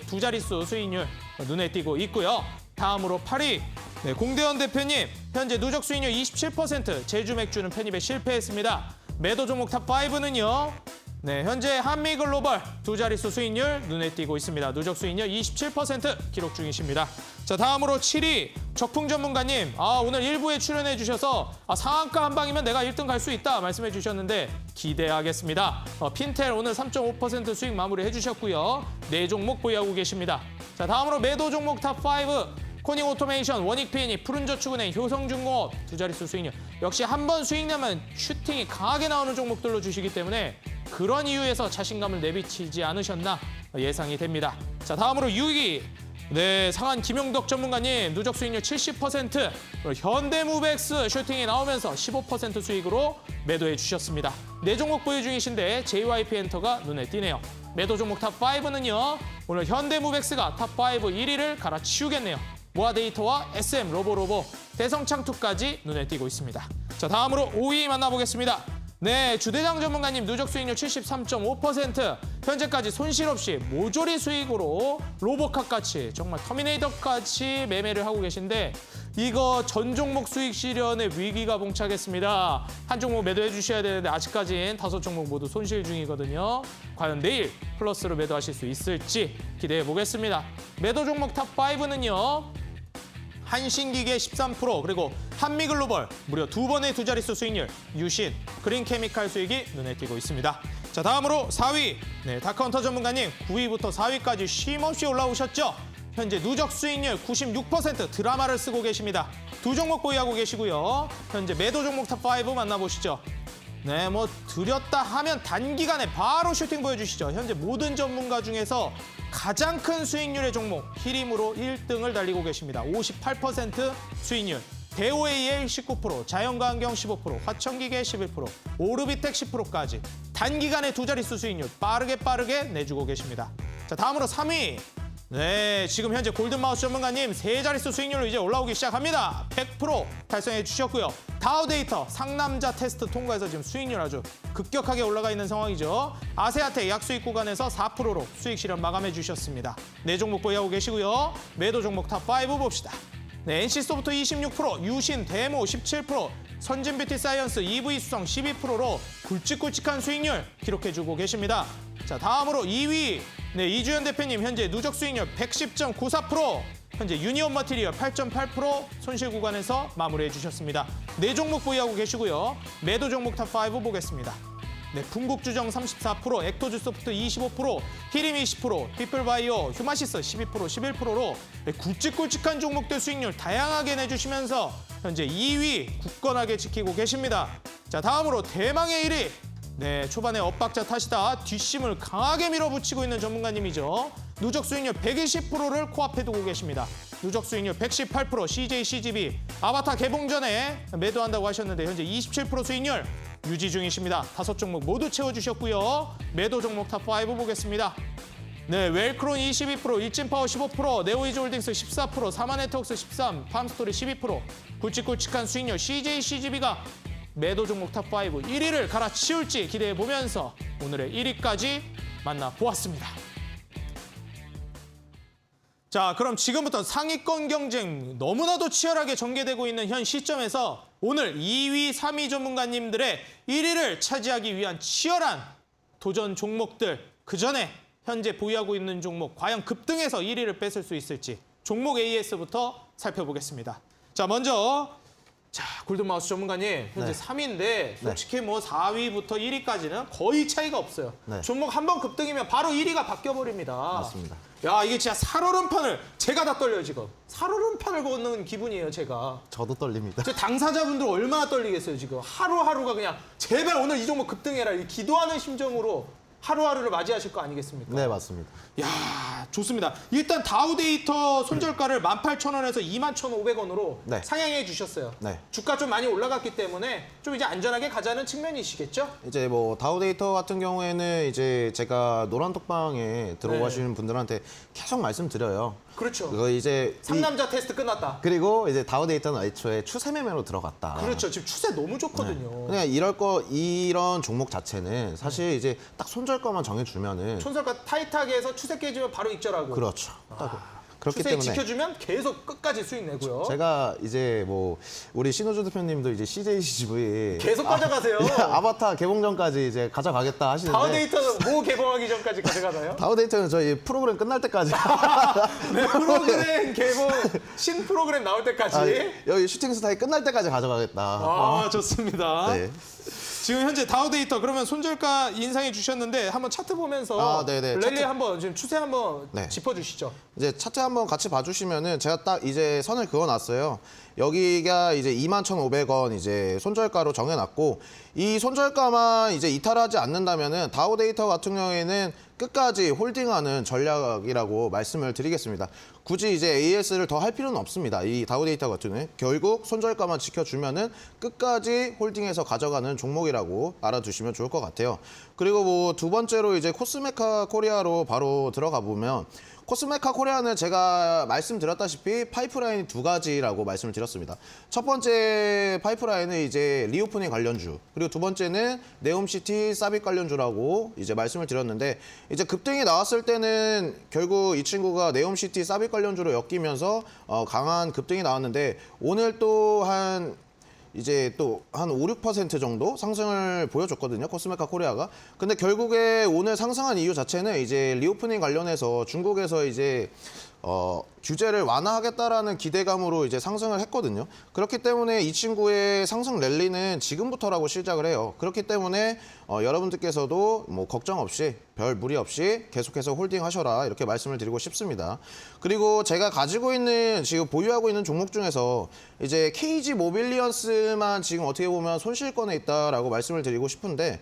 [SPEAKER 1] 두 자릿수 수익률 눈에 띄고 있고요. 다음으로 8위 네, 공대원 대표님 현재 누적 수익률 27%. 제주맥주는 편입에 실패했습니다. 매도 종목 탑5는요. 네, 현재 한미글로벌 두 자릿수 수익률 눈에 띄고 있습니다. 누적 수익률 27% 기록 중이십니다. 자, 다음으로 7위 적풍 전문가님. 오늘 1부에 출연해 주셔서 상한가 한 방이면 내가 1등 갈 수 있다 말씀해 주셨는데 기대하겠습니다. 핀텔 오늘 3.5% 수익 마무리 해주셨고요. 4종목 보유하고 계십니다. 자, 다음으로 매도 종목 탑5 코닝 오토메이션, 원익PN이, 푸른저축은행, 효성중공업 두 자릿수 수익률. 역시 한 번 수익 내면 슈팅이 강하게 나오는 종목들로 주시기 때문에 그런 이유에서 자신감을 내비치지 않으셨나 예상이 됩니다. 자, 다음으로 6위. 네, 상한 김용덕 전문가님 누적 수익률 70%, 현대무백스 슈팅이 나오면서 15% 수익으로 매도해 주셨습니다. 네 종목 보유 중이신데 JYP 엔터가 눈에 띄네요. 매도 종목 탑5는요. 오늘 현대무백스가 탑5 1위를 갈아치우겠네요. 모아데이터와 SM, 로보로보, 대성창투까지 눈에 띄고 있습니다. 자, 다음으로 5위 만나보겠습니다. 네, 주대장 전문가님 누적 수익률 73.5%, 현재까지 손실 없이 모조리 수익으로 로보캅같이 정말 터미네이터같이 매매를 하고 계신데 이거 전 종목 수익 실현의 위기가 봉착했습니다. 한 종목 매도해 주셔야 되는데 아직까지는 5종목 모두 손실 중이거든요. 과연 내일 플러스로 매도하실 수 있을지 기대해 보겠습니다. 매도 종목 탑5는요. 한신기계 13%, 그리고 한미글로벌 무려 2번의 두 자릿수 수익률, 유신, 그린케미칼 수익이 눈에 띄고 있습니다. 자, 다음으로 4위. 네, 다카운터 전문가님 9위부터 4위까지 쉼없이 올라오셨죠? 현재 누적 수익률 96% 드라마를 쓰고 계십니다. 두 종목 보유하고 계시고요. 현재 매도 종목 탑5 만나보시죠. 네, 뭐 들였다 하면 단기간에 바로 슈팅 보여주시죠. 현재 모든 전문가 중에서 가장 큰 수익률의 종목 히림으로 1등을 달리고 계십니다. 58% 수익률. 대오AL 19%, 자연광경 15%, 화천기계 11%, 오르비텍 10%까지 단기간에 두 자릿수 수익률 빠르게 내주고 계십니다. 자, 다음으로 3위. 네, 지금 현재 골든마우스 전문가님 세 자릿수 수익률로 이제 올라오기 시작합니다. 100% 달성해 주셨고요. 다우데이터 상남자 테스트 통과해서 지금 수익률 아주 급격하게 올라가 있는 상황이죠. 아세아텍 약수익 구간에서 4%로 수익 실현 마감해 주셨습니다. 네 종목 보유하고 계시고요. 매도 종목 탑5 봅시다. 네, NC소프트 26%, 유신, 데모 17%, 선진뷰티사이언스, EV수성 12%로 굵직굵직한 수익률 기록해주고 계십니다. 자, 다음으로 2위. 네, 이주연 대표님 현재 누적 수익률 110.94%, 현재 유니온 머티리얼 8.8% 손실 구간에서 마무리해 주셨습니다. 네 종목 보유하고 계시고요. 매도 종목 탑5 보겠습니다. 네, 풍국주정 34%, 엑토주소프트 25%, 히림 20%, 피플바이오, 휴마시스 12%, 11%로 네, 굵직굵직한 종목들 수익률 다양하게 내주시면서 현재 2위 굳건하게 지키고 계십니다. 자, 다음으로 대망의 1위. 네, 초반에 엇박자 탓이다 뒷심을 강하게 밀어붙이고 있는 전문가님이죠. 누적 수익률 120%를 코앞에 두고 계십니다. 누적 수익률 118%, CJ, CGV, 아바타 개봉 전에 매도한다고 하셨는데 현재 27% 수익률 유지 중이십니다. 5종목 모두 채워주셨고요. 매도 종목 탑5 보겠습니다. 네, 웰크론 22%, 일진파워 15%, 네오이즈홀딩스 14%, 사마네트웍스 13%, 팜스토리 12%, 굵직굵직한 수익률 CJ, CGV가 매도 종목 탑5 1위를 갈아치울지 기대해보면서 오늘의 1위까지 만나보았습니다. 자, 그럼 지금부터 상위권 경쟁 너무나도 치열하게 전개되고 있는 현 시점에서 오늘 2위, 3위 전문가님들의 1위를 차지하기 위한 치열한 도전 종목들, 그 전에 현재 보유하고 있는 종목 과연 급등해서 1위를 뺏을 수 있을지 종목 AS부터 살펴보겠습니다. 자, 먼저 골든마우스 전문가님 현재
[SPEAKER 3] 네.
[SPEAKER 1] 3위인데 솔직히 뭐 4위부터 1위까지는 거의 차이가 없어요.
[SPEAKER 3] 네.
[SPEAKER 1] 종목 한 번 급등이면 바로 1위가 바뀌어버립니다.
[SPEAKER 3] 맞습니다.
[SPEAKER 1] 야, 이게 진짜 살얼음판을 제가 다 떨려요 지금. 살얼음판을 걷는 기분이에요 제가.
[SPEAKER 3] 저도 떨립니다.
[SPEAKER 1] 제 당사자분들 얼마나 떨리겠어요 지금. 하루하루가 그냥 제발 오늘 이 종목 급등해라 이 기도하는 심정으로 하루하루를 맞이하실 거 아니겠습니까?
[SPEAKER 3] 네, 맞습니다.
[SPEAKER 1] 야, 좋습니다. 일단 다우데이터 손절가를 18,000원에서 21,500원으로
[SPEAKER 3] 네.
[SPEAKER 1] 상향해 주셨어요.
[SPEAKER 3] 네.
[SPEAKER 1] 주가 좀 많이 올라갔기 때문에 좀 이제 안전하게 가자는 측면이시겠죠?
[SPEAKER 3] 이제 뭐 다우데이터 같은 경우에는 이제 제가 노란톡방에 들어오시는 분들한테 계속 말씀드려요.
[SPEAKER 1] 그렇죠.
[SPEAKER 3] 그거 이제
[SPEAKER 1] 상남자 테스트 끝났다.
[SPEAKER 3] 그리고 이제 다우데이터는 애초에 추세 매매로 들어갔다.
[SPEAKER 1] 그렇죠. 지금 추세 너무 좋거든요.
[SPEAKER 3] 그냥 이런 종목 자체는 사실 이제 딱 손절가만 정해주면은
[SPEAKER 1] 손절가 타이트하게 해서 추세 깨지면 바로 익절하고.
[SPEAKER 3] 그렇죠. 딱 그렇기
[SPEAKER 1] 추세
[SPEAKER 3] 때문에
[SPEAKER 1] 지켜주면 계속 끝까지 수익 내고요.
[SPEAKER 3] 제가 이제 뭐 우리 신호주 대표님도 이제 CJCGV
[SPEAKER 1] 계속 가져가세요.
[SPEAKER 3] 아바타 개봉 전까지 이제 가져가겠다 하시는데
[SPEAKER 1] 다우데이터는 뭐 개봉하기 전까지 가져가나요?
[SPEAKER 3] 다우데이터는 저희 프로그램 끝날 때까지
[SPEAKER 1] 네, 프로그램 개봉 신 프로그램 나올 때까지.
[SPEAKER 3] 여기 슈팅 스타일 끝날 때까지 가져가겠다.
[SPEAKER 1] 아, 좋습니다.
[SPEAKER 3] 네.
[SPEAKER 1] 지금 현재 다우데이터 그러면 손절가 인상해 주셨는데 한번 차트 보면서
[SPEAKER 3] 네네.
[SPEAKER 1] 랠리
[SPEAKER 3] 차트.
[SPEAKER 1] 한번 지금 추세 한번
[SPEAKER 3] 네.
[SPEAKER 1] 짚어주시죠.
[SPEAKER 3] 이제 차트 한번 같이 봐주시면은 제가 딱 이제 선을 그어놨어요. 여기가 이제 21,500원 이제 손절가로 정해놨고 이 손절가만 이제 이탈하지 않는다면은 다우데이터 같은 경우에는 끝까지 홀딩하는 전략이라고 말씀을 드리겠습니다. 굳이 이제 AS를 더 할 필요는 없습니다. 이 다우데이터 같은 경우는 결국 손절가만 지켜주면은 끝까지 홀딩해서 가져가는 종목이라고 알아두시면 좋을 것 같아요. 그리고 뭐 두 번째로 이제 코스메카 코리아로 바로 들어가 보면 코스메카 코리아는 제가 말씀드렸다시피 파이프라인이 두 가지라고 말씀을 드렸습니다. 첫 번째 파이프라인은 이제 리오프닝 관련주, 그리고 두 번째는 네옴시티 사빗 관련주라고 이제 말씀을 드렸는데 이제 급등이 나왔을 때는 결국 이 친구가 네옴시티 사빗 관련주로 엮이면서 강한 급등이 나왔는데 오늘 또한 이제 또 한 5, 6% 정도 상승을 보여줬거든요. 코스메카 코리아가. 근데 결국에 오늘 상승한 이유 자체는 이제 리오프닝 관련해서 중국에서 이제 규제를 완화하겠다라는 기대감으로 이제 상승을 했거든요. 그렇기 때문에 이 친구의 상승 랠리는 지금부터라고 시작을 해요. 그렇기 때문에 여러분들께서도 뭐 걱정 없이 별 무리 없이 계속해서 홀딩하셔라 이렇게 말씀을 드리고 싶습니다. 그리고 제가 가지고 있는 지금 보유하고 있는 종목 중에서 이제 KG 모빌리언스만 지금 어떻게 보면 손실권에 있다라고 말씀을 드리고 싶은데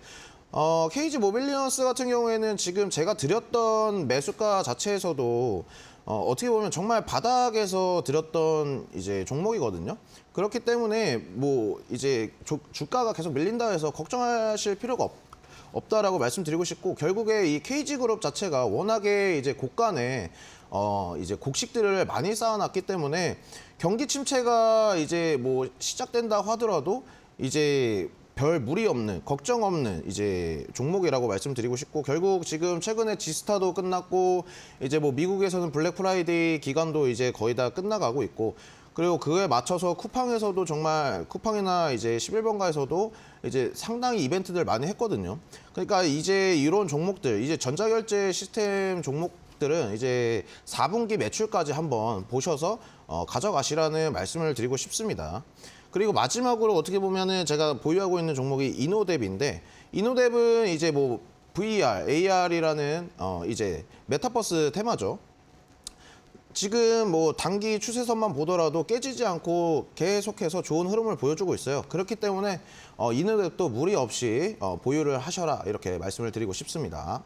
[SPEAKER 3] KG 모빌리언스 같은 경우에는 지금 제가 드렸던 매수가 자체에서도 어떻게 보면 정말 바닥에서 드렸던 이제 종목이거든요. 그렇기 때문에 뭐 이제 주가가 계속 밀린다 해서 걱정하실 필요가 없다라고 말씀드리고 싶고 결국에 이 KG그룹 자체가 워낙에 이제 고간에 이제 곡식들을 많이 쌓아놨기 때문에 경기 침체가 이제 뭐 시작된다 하더라도 이제 별 무리 없는, 걱정 없는 이제 종목이라고 말씀드리고 싶고 결국 지금 최근에 지스타도 끝났고 이제 뭐 미국에서는 블랙 프라이데이 기간도 이제 거의 다 끝나가고 있고 그리고 그에 맞춰서 쿠팡에서도 정말 쿠팡이나 이제 11번가에서도 이제 상당히 이벤트들 많이 했거든요. 그러니까 이제 이런 종목들, 이제 전자결제 시스템 종목들은 이제 4분기 매출까지 한번 보셔서 가져가시라는 말씀을 드리고 싶습니다. 그리고 마지막으로 어떻게 보면은 제가 보유하고 있는 종목이 이노뎁인데 이노뎁은 이제 뭐 VR, AR이라는 이제 메타버스 테마죠. 지금 뭐 단기 추세선만 보더라도 깨지지 않고 계속해서 좋은 흐름을 보여주고 있어요. 그렇기 때문에 이노뎁도 무리 없이 보유를 하셔라 이렇게 말씀을 드리고 싶습니다.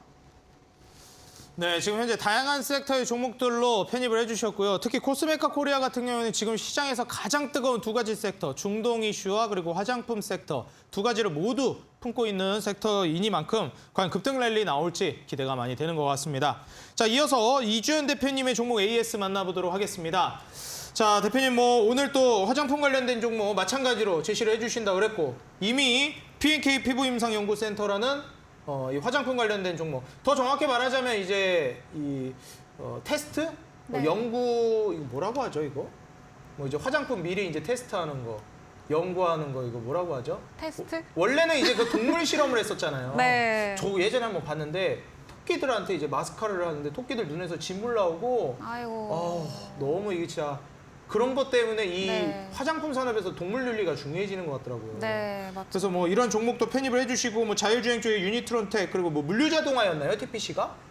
[SPEAKER 1] 네, 지금 현재 다양한 섹터의 종목들로 편입을 해주셨고요. 특히 코스메카 코리아 같은 경우는 지금 시장에서 가장 뜨거운 두 가지 섹터, 중동 이슈와 그리고 화장품 섹터 두 가지를 모두 품고 있는 섹터이니만큼 과연 급등 랠리 나올지 기대가 많이 되는 것 같습니다. 자, 이어서 이주연 대표님의 종목 AS 만나보도록 하겠습니다. 자, 대표님 뭐 오늘 또 화장품 관련된 종목 마찬가지로 제시를 해주신다고 그랬고 이미 P&K 피부임상연구센터라는 이 화장품 관련된 종목. 더 정확히 말하자면 이제 이 테스트,
[SPEAKER 4] 네.
[SPEAKER 1] 연구 이거 뭐라고 하죠 이거? 뭐 이제 화장품 미리 이제 테스트하는 거, 연구하는 거 이거 뭐라고 하죠?
[SPEAKER 4] 테스트?
[SPEAKER 1] 원래는 이제 그 동물 실험을 했었잖아요.
[SPEAKER 4] 네.
[SPEAKER 1] 저 예전에 한번 봤는데 토끼들한테 이제 마스카라를 하는데 토끼들 눈에서 진물 나오고
[SPEAKER 4] 아이고.
[SPEAKER 1] 너무 이게 진짜 그런 것 때문에 이
[SPEAKER 4] 네.
[SPEAKER 1] 화장품 산업에서 동물 윤리가 중요해지는 것 같더라고요.
[SPEAKER 4] 네, 맞죠.
[SPEAKER 1] 그래서 뭐 이런 종목도 편입을 해주시고 뭐 자율주행 쪽에 유니트론텍 그리고 뭐 물류자동화였나요, TPC가?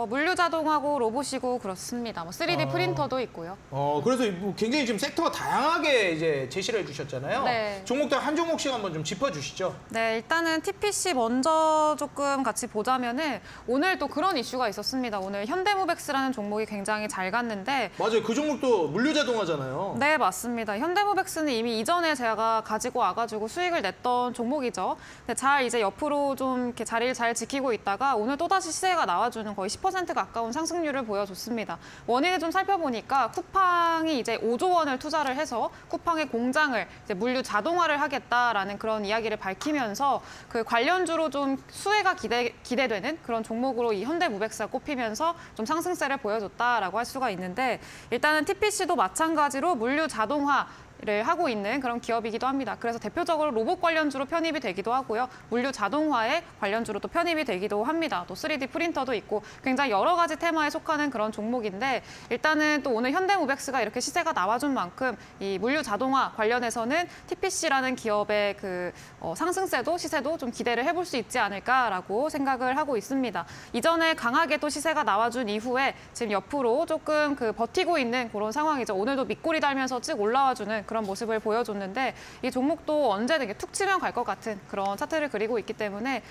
[SPEAKER 4] 물류자동하고 로봇이고 그렇습니다. 뭐 3D 프린터도 있고요.
[SPEAKER 1] 그래서 뭐 굉장히 지금 섹터가 다양하게 이제 제시를 해주셨잖아요.
[SPEAKER 4] 네.
[SPEAKER 1] 종목들 한 종목씩 한번 좀 짚어주시죠.
[SPEAKER 4] 네, 일단은 TPC 먼저 조금 같이 보자면은 오늘 또 그런 이슈가 있었습니다. 오늘 현대모백스라는 종목이 굉장히 잘 갔는데
[SPEAKER 1] 맞아요, 그 종목도 물류자동화잖아요.
[SPEAKER 4] 네, 맞습니다. 현대모백스는 이미 이전에 제가 가지고 와가지고 수익을 냈던 종목이죠. 근데 잘 이제 옆으로 좀 이렇게 자리를 잘 지키고 있다가 오늘 또다시 시세가 나와주는 거의 10% 가까운 상승률을 보여줬습니다. 원인을 좀 살펴보니까 쿠팡이 이제 5조 원을 투자를 해서 쿠팡의 공장을 이제 물류 자동화를 하겠다라는 그런 이야기를 밝히면서 그 관련주로 좀 수혜가 기대되는 그런 종목으로 이 현대모백스가 꼽히면서 좀 상승세를 보여줬다라고 할 수가 있는데 일단은 TPC도 마찬가지로 물류 자동화 를 하고 있는 그런 기업이기도 합니다. 그래서 대표적으로 로봇 관련주로 편입이 되기도 하고요. 물류 자동화에 관련주로 또 편입이 되기도 합니다. 또 3D 프린터도 있고 굉장히 여러 가지 테마에 속하는 그런 종목인데 일단은 또 오늘 현대모백스가 이렇게 시세가 나와준 만큼 이 물류 자동화 관련해서는 TPC라는 기업의 그 상승세도 시세도 좀 기대를 해볼 수 있지 않을까라고 생각을 하고 있습니다. 이전에 강하게 또 시세가 나와준 이후에 지금 옆으로 조금 그 버티고 있는 그런 상황이죠. 오늘도 밑꼬리 달면서 쭉 올라와주는 그런 모습을 보여줬는데 이 종목도 언제든 툭 치면 갈 것 같은 그런 차트를 그리고 있기 때문에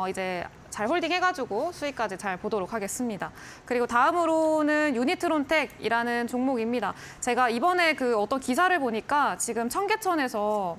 [SPEAKER 4] 이제 잘 홀딩해가지고 수익까지 잘 보도록 하겠습니다. 그리고 다음으로는 유니트론텍이라는 종목입니다. 제가 이번에 그 어떤 기사를 보니까 지금 청계천에서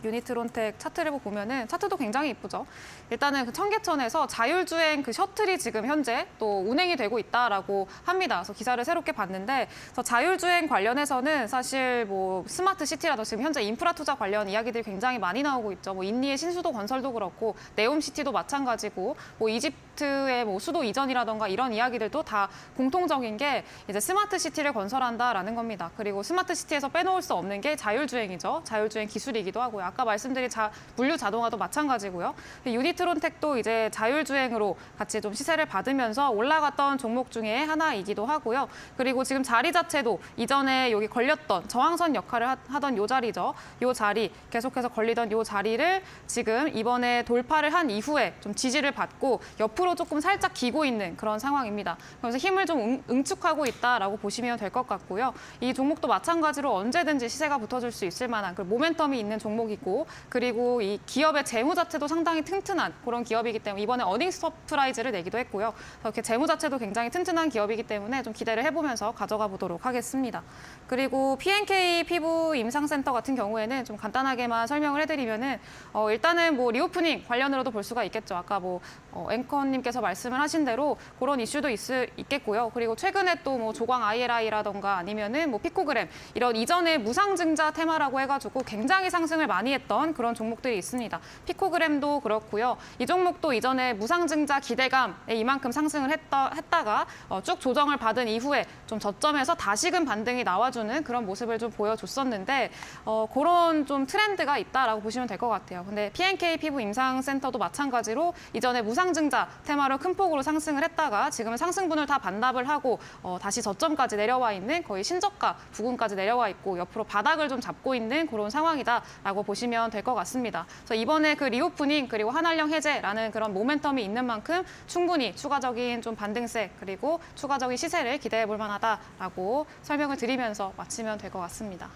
[SPEAKER 4] 유니트론텍 차트를 보면은 차트도 굉장히 이쁘죠. 일단은 그 청계천에서 자율주행 그 셔틀이 지금 현재 또 운행이 되고 있다라고 합니다. 그래서 기사를 새롭게 봤는데 그래서 자율주행 관련해서는 사실 뭐 스마트 시티라든지 지금 현재 인프라 투자 관련 이야기들이 굉장히 많이 나오고 있죠. 뭐 인니의 신수도 건설도 그렇고 네옴시티도 마찬가지고 뭐 이집트의 뭐 수도 이전이라던가 이런 이야기들도 다 공통적인 게 이제 스마트 시티를 건설한다라는 겁니다. 그리고 스마트 시티에서 빼놓을 수 없는 게 자율주행이죠. 자율주행 기술이기도 하고요. 아까 말씀드린 물류 자동화도 마찬가지고요. 유니트론텍도 이제 자율주행으로 같이 좀 시세를 받으면서 올라갔던 종목 중에 하나이기도 하고요. 그리고 지금 자리 자체도 이전에 여기 걸렸던 저항선 역할을 하던 요 자리죠. 요 자리 계속해서 걸리던 요 자리를 지금 이번에 돌파를 한 이후에 좀 지지를 받고 옆으로 조금 살짝 기고 있는 그런 상황입니다. 그래서 힘을 좀 응축하고 있다라고 보시면 될 것 같고요. 이 종목도 마찬가지로 언제든지 시세가 붙어줄 수 있을 만한 그 모멘텀이 있는 종목이고 그리고 이 기업의 재무 자체도 상당히 튼튼한 그런 기업이기 때문에 이번에 어닝스 서프라이즈를 내기도 했고요. 이렇게 재무 자체도 굉장히 튼튼한 기업이기 때문에 좀 기대를 해보면서 가져가 보도록 하겠습니다. 그리고 P&K 피부 임상센터 같은 경우에는 좀 간단하게만 설명을 해드리면은 일단은 뭐 리오프닝 관련으로도 볼 수가 있겠죠. 아까 뭐 앵커님께서 말씀을 하신 대로 그런 이슈도 있겠고요. 그리고 최근에 또 뭐 조광 ILI라던가 아니면은 뭐 피코그램 이런 이전에 무상증자 테마라고 해가지고 굉장히 상승을 많이 했던 그런 종목들이 있습니다. 피코그램도 그렇고요. 이 종목도 이전에 무상증자 기대감에 이만큼 상승을 했다가 쭉 조정을 받은 이후에 좀 저점에서 다시금 반등이 나와주는 그런 모습을 좀 보여줬었는데 그런 좀 트렌드가 있다라고 보시면 될 것 같아요. 근데 P&K 피부 임상센터도 마찬가지로 이전에 무상증자 테마로 큰 폭으로 상승을 했다가 지금은 상승분을 다 반납을 하고 다시 저점까지 내려와 있는 거의 신저가 부근까지 내려와 있고 옆으로 바닥을 좀 잡고 있는 그런 상황이다라고 보시면 될 것 같습니다. 그래서 이번에 그 리오프닝 그리고 한한령 해제라는 그런 모멘텀이 있는 만큼 충분히 추가적인 좀 반등세 그리고 추가적인 시세를 기대해 볼 만하다라고 설명을 드리면서 마치면 될 것 같습니다.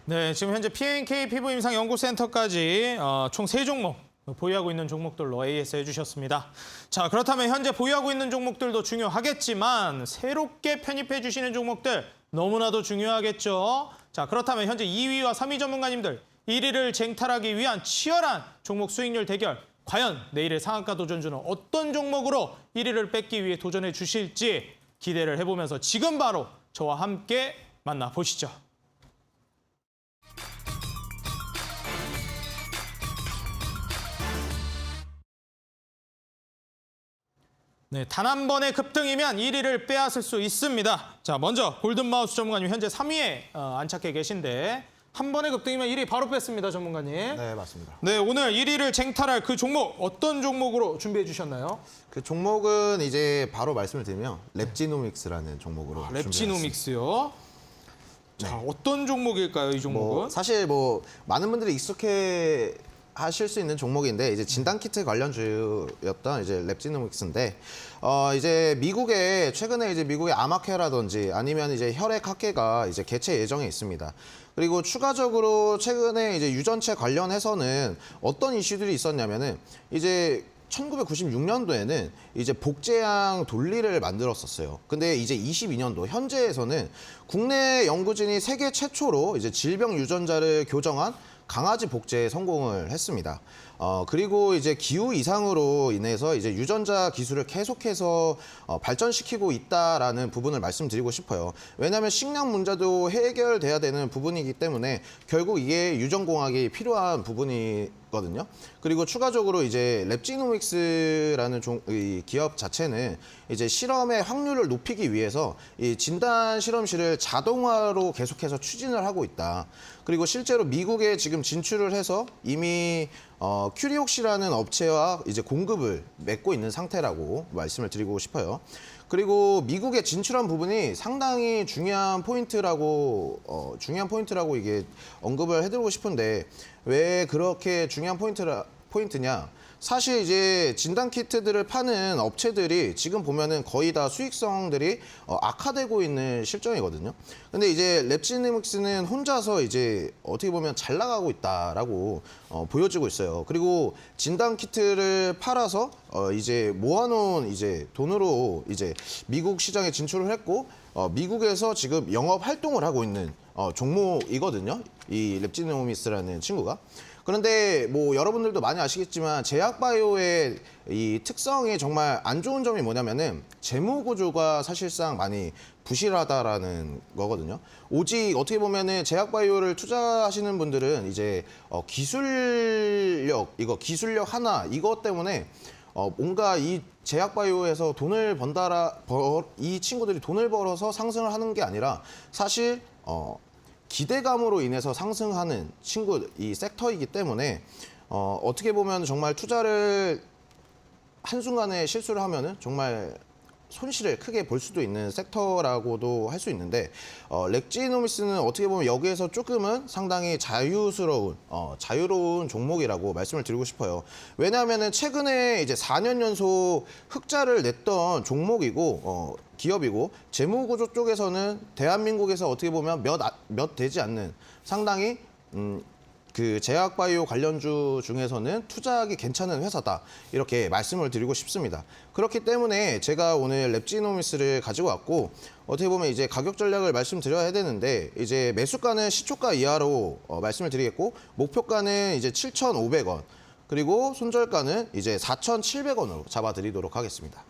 [SPEAKER 1] 네, 지금 현재 P&K 피부임상연구센터까지 총 3종목 보유하고 있는 종목들로 AS 해주셨습니다. 자, 그렇다면 현재 보유하고 있는 종목들도 중요하겠지만 새롭게 편입해 주시는 종목들 너무나도 중요하겠죠. 자, 그렇다면 현재 2위와 3위 전문가님들 1위를 쟁탈하기 위한 치열한 종목 수익률 대결. 과연 내일의 상한가 도전주는 어떤 종목으로 1위를 뺏기 위해 도전해 주실지 기대를 해보면서 지금 바로 저와 함께 만나보시죠. 네, 단 한 번의 급등이면 1위를 빼앗을 수 있습니다. 자, 먼저 골든마우스 전문가님 현재 3위에 안착해 계신데 한 번의 급등이면 1위 바로 뺐습니다, 전문가님.
[SPEAKER 3] 네, 맞습니다.
[SPEAKER 1] 네, 오늘 1위를 쟁탈할 그 종목 어떤 종목으로 준비해 주셨나요?
[SPEAKER 3] 그 종목은 이제 바로 말씀을 드리면 랩지노믹스라는 종목으로 준비했습니다.
[SPEAKER 1] 랩지노믹스요. 자, 어떤 종목일까요, 이 종목은?
[SPEAKER 3] 사실 많은 분들이 익숙해 하실 수 있는 종목인데 이제 진단키트 관련주였던 이제 랩지노믹스인데 이제 최근에 이제 미국의 암학회라든지 아니면 이제 혈액학회가 이제 개최 예정에 있습니다. 그리고 추가적으로 최근에 이제 유전체 관련해서는 어떤 이슈들이 있었냐면은 이제 1996년도에는 이제 복제양 돌리를 만들었었어요. 근데 이제 22년도 현재에서는 국내 연구진이 세계 최초로 이제 질병 유전자를 교정한 강아지 복제에 성공을 했습니다. 그리고 이제 기후 이상으로 인해서 이제 유전자 기술을 계속해서 발전시키고 있다라는 부분을 말씀드리고 싶어요. 왜냐하면 식량 문제도 해결돼야 되는 부분이기 때문에 결국 이게 유전공학이 필요한 부분이거든요. 있거든요. 그리고 추가적으로 이제 랩지노믹스라는 이 기업 자체는 이제 실험의 확률을 높이기 위해서 이 진단 실험실을 자동화로 계속해서 추진을 하고 있다. 그리고 실제로 미국에 지금 진출을 해서 이미 큐리옥시라는 업체와 이제 공급을 맺고 있는 상태라고 말씀을 드리고 싶어요. 그리고 미국에 진출한 부분이 상당히 중요한 포인트라고 이게 언급을 해드리고 싶은데 왜 그렇게 중요한 포인트냐? 사실 이제 진단 키트들을 파는 업체들이 지금 보면은 거의 다 수익성들이 악화되고 있는 실정이거든요. 근데 이제 랩지노믹스는 혼자서 이제 어떻게 보면 잘 나가고 있다라고 보여지고 있어요. 그리고 진단 키트를 팔아서 이제 모아놓은 이제 돈으로 이제 미국 시장에 진출을 했고 미국에서 지금 영업 활동을 하고 있는 종목이거든요. 이 랩지노믹스라는 친구가. 그런데 뭐 여러분들도 많이 아시겠지만 제약바이오의 이 특성이 정말 안 좋은 점이 뭐냐면은 재무 구조가 사실상 많이 부실하다라는 거거든요. 오직 어떻게 보면은 제약바이오를 투자하시는 분들은 이제 기술력 하나 이것 때문에 뭔가 이 제약바이오에서 돈을 이 친구들이 돈을 벌어서 상승을 하는 게 아니라 사실 기대감으로 인해서 상승하는 이 섹터이기 때문에 어떻게 보면 정말 투자를 한순간에 실수를 하면은 정말 손실을 크게 볼 수도 있는 섹터라고도 할 수 있는데 렉지노미스는 어떻게 보면 여기에서 조금은 상당히 자유로운 종목이라고 말씀을 드리고 싶어요. 왜냐하면은 최근에 이제 4년 연속 흑자를 냈던 종목이고 기업이고 재무구조 쪽에서는 대한민국에서 어떻게 보면 몇 되지 않는 상당히 그 제약바이오 관련주 중에서는 투자하기 괜찮은 회사다 이렇게 말씀을 드리고 싶습니다. 그렇기 때문에 제가 오늘 랩지노미스를 가지고 왔고 어떻게 보면 이제 가격 전략을 말씀드려야 되는데 이제 매수가는 시초가 이하로 말씀을 드리겠고 목표가는 이제 7,500원 그리고 손절가는 이제 4,700원으로 잡아드리도록 하겠습니다.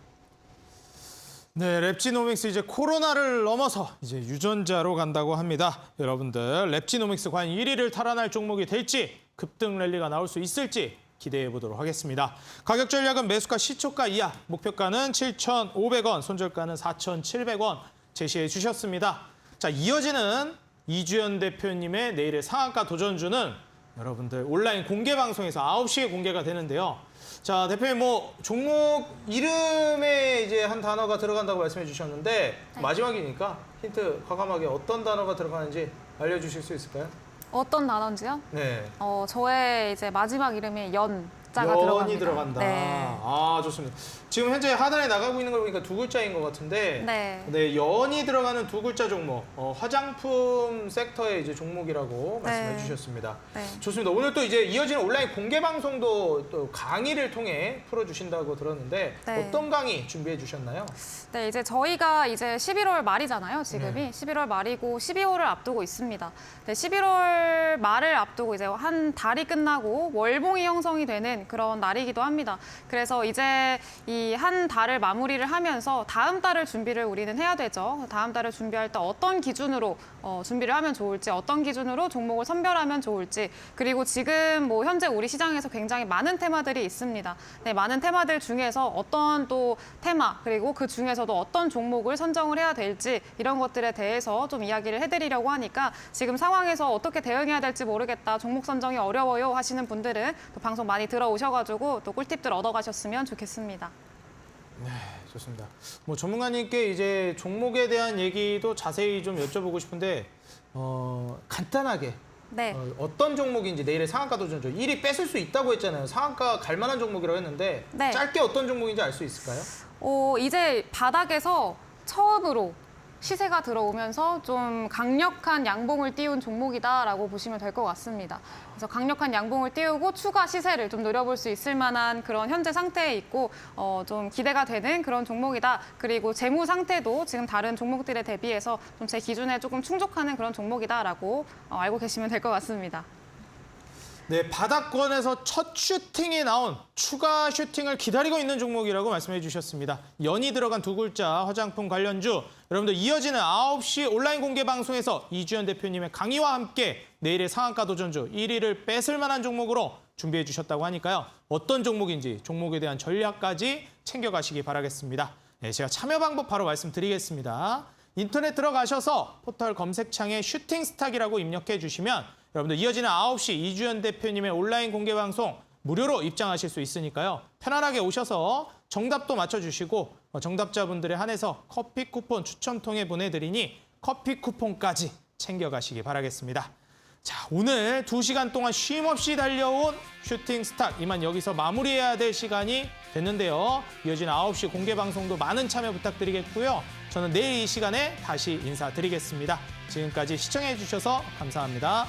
[SPEAKER 1] 네, 랩지노믹스 이제 코로나를 넘어서 이제 유전자로 간다고 합니다. 여러분들 랩지노믹스 과연 1위를 탈환할 종목이 될지 급등 랠리가 나올 수 있을지 기대해 보도록 하겠습니다. 가격 전략은 매수가 시초가 이하, 목표가는 7,500원, 손절가는 4,700원 제시해 주셨습니다. 자, 이어지는 이주연 대표님의 내일의 상한가 도전주는 여러분들 온라인 공개 방송에서 9시에 공개가 되는데요. 자, 대표님 뭐 종목 이름에 이제 한 단어가 들어간다고 말씀해 주셨는데 마지막이니까 힌트 과감하게 어떤 단어가 들어가는지 알려주실 수 있을까요?
[SPEAKER 4] 어떤 단어인지요?
[SPEAKER 1] 네.
[SPEAKER 4] 저의 이제 마지막 이름이 연자가
[SPEAKER 1] 연이
[SPEAKER 4] 들어갑니다.
[SPEAKER 1] 들어간다.
[SPEAKER 4] 네.
[SPEAKER 1] 아, 좋습니다. 지금 현재 하단에 나가고 있는 걸 보니까 두 글자인 것 같은데
[SPEAKER 4] 네.
[SPEAKER 1] 연이 들어가는 두 글자 종목, 화장품 섹터의 이제 종목이라고 말씀해 주셨습니다.
[SPEAKER 4] 네.
[SPEAKER 1] 좋습니다. 오늘 또 이제 이어지는 온라인 공개 방송도 또 강의를 통해 풀어주신다고 들었는데
[SPEAKER 4] 네.
[SPEAKER 1] 어떤 강의 준비해 주셨나요?
[SPEAKER 4] 네, 이제 저희가 이제 11월 말이잖아요, 지금이.
[SPEAKER 1] 네.
[SPEAKER 4] 11월 말이고 12월을 앞두고 있습니다. 네, 11월 말을 앞두고 이제 한 달이 끝나고 월봉이 형성이 되는 그런 날이기도 합니다. 그래서 이제 이 한 달을 마무리를 하면서 다음 달을 준비를 우리는 해야 되죠. 다음 달을 준비할 때 어떤 기준으로 준비를 하면 좋을지, 어떤 기준으로 종목을 선별하면 좋을지, 그리고 지금 뭐 현재 우리 시장에서 굉장히 많은 테마들이 있습니다. 네, 많은 테마들 중에서 어떤 또 테마, 그리고 그 중에서도 어떤 종목을 선정을 해야 될지 이런 것들에 대해서 좀 이야기를 해드리려고 하니까 지금 상황에서 어떻게 대응해야 될지 모르겠다, 종목 선정이 어려워요 하시는 분들은 또 방송 많이 들어오셔가지고 또 꿀팁들 얻어가셨으면 좋겠습니다.
[SPEAKER 1] 네, 좋습니다. 뭐 전문가님께 이제 종목에 대한 얘기도 자세히 좀 여쭤보고 싶은데 간단하게
[SPEAKER 4] 네.
[SPEAKER 1] 어떤 종목인지 내일의 상한가 도전주 1위 뺏을 수 있다고 했잖아요. 상한가 갈 만한 종목이라고 했는데
[SPEAKER 4] 네.
[SPEAKER 1] 짧게 어떤 종목인지 알 수 있을까요?
[SPEAKER 4] 이제 바닥에서 처음으로 시세가 들어오면서 좀 강력한 양봉을 띄운 종목이다라고 보시면 될 것 같습니다. 그래서 강력한 양봉을 띄우고 추가 시세를 좀 노려볼 수 있을 만한 그런 현재 상태에 있고 좀 기대가 되는 그런 종목이다. 그리고 재무 상태도 지금 다른 종목들에 대비해서 좀 제 기준에 조금 충족하는 그런 종목이다라고 알고 계시면 될 것 같습니다.
[SPEAKER 1] 네, 바닥권에서 첫 슈팅이 나온 추가 슈팅을 기다리고 있는 종목이라고 말씀해 주셨습니다. 연이 들어간 두 글자 화장품 관련주. 여러분들 이어지는 9시 온라인 공개 방송에서 이주연 대표님의 강의와 함께 내일의 상한가 도전주 1위를 뺏을 만한 종목으로 준비해 주셨다고 하니까요. 어떤 종목인지 종목에 대한 전략까지 챙겨가시기 바라겠습니다. 네, 제가 참여 방법 바로 말씀드리겠습니다. 인터넷 들어가셔서 포털 검색창에 슈팅스탁이라고 입력해 주시면 여러분들 이어지는 9시 이주연 대표님의 온라인 공개 방송 무료로 입장하실 수 있으니까요. 편안하게 오셔서 정답도 맞춰주시고 정답자분들에 한해서 커피 쿠폰 추첨 통해 보내드리니 커피 쿠폰까지 챙겨가시기 바라겠습니다. 자, 오늘 2시간 동안 쉼없이 달려온 슈팅스탁 이만 여기서 마무리해야 될 시간이 됐는데요. 이어지는 9시 공개 방송도 많은 참여 부탁드리겠고요. 저는 내일 이 시간에 다시 인사드리겠습니다. 지금까지 시청해 주셔서 감사합니다.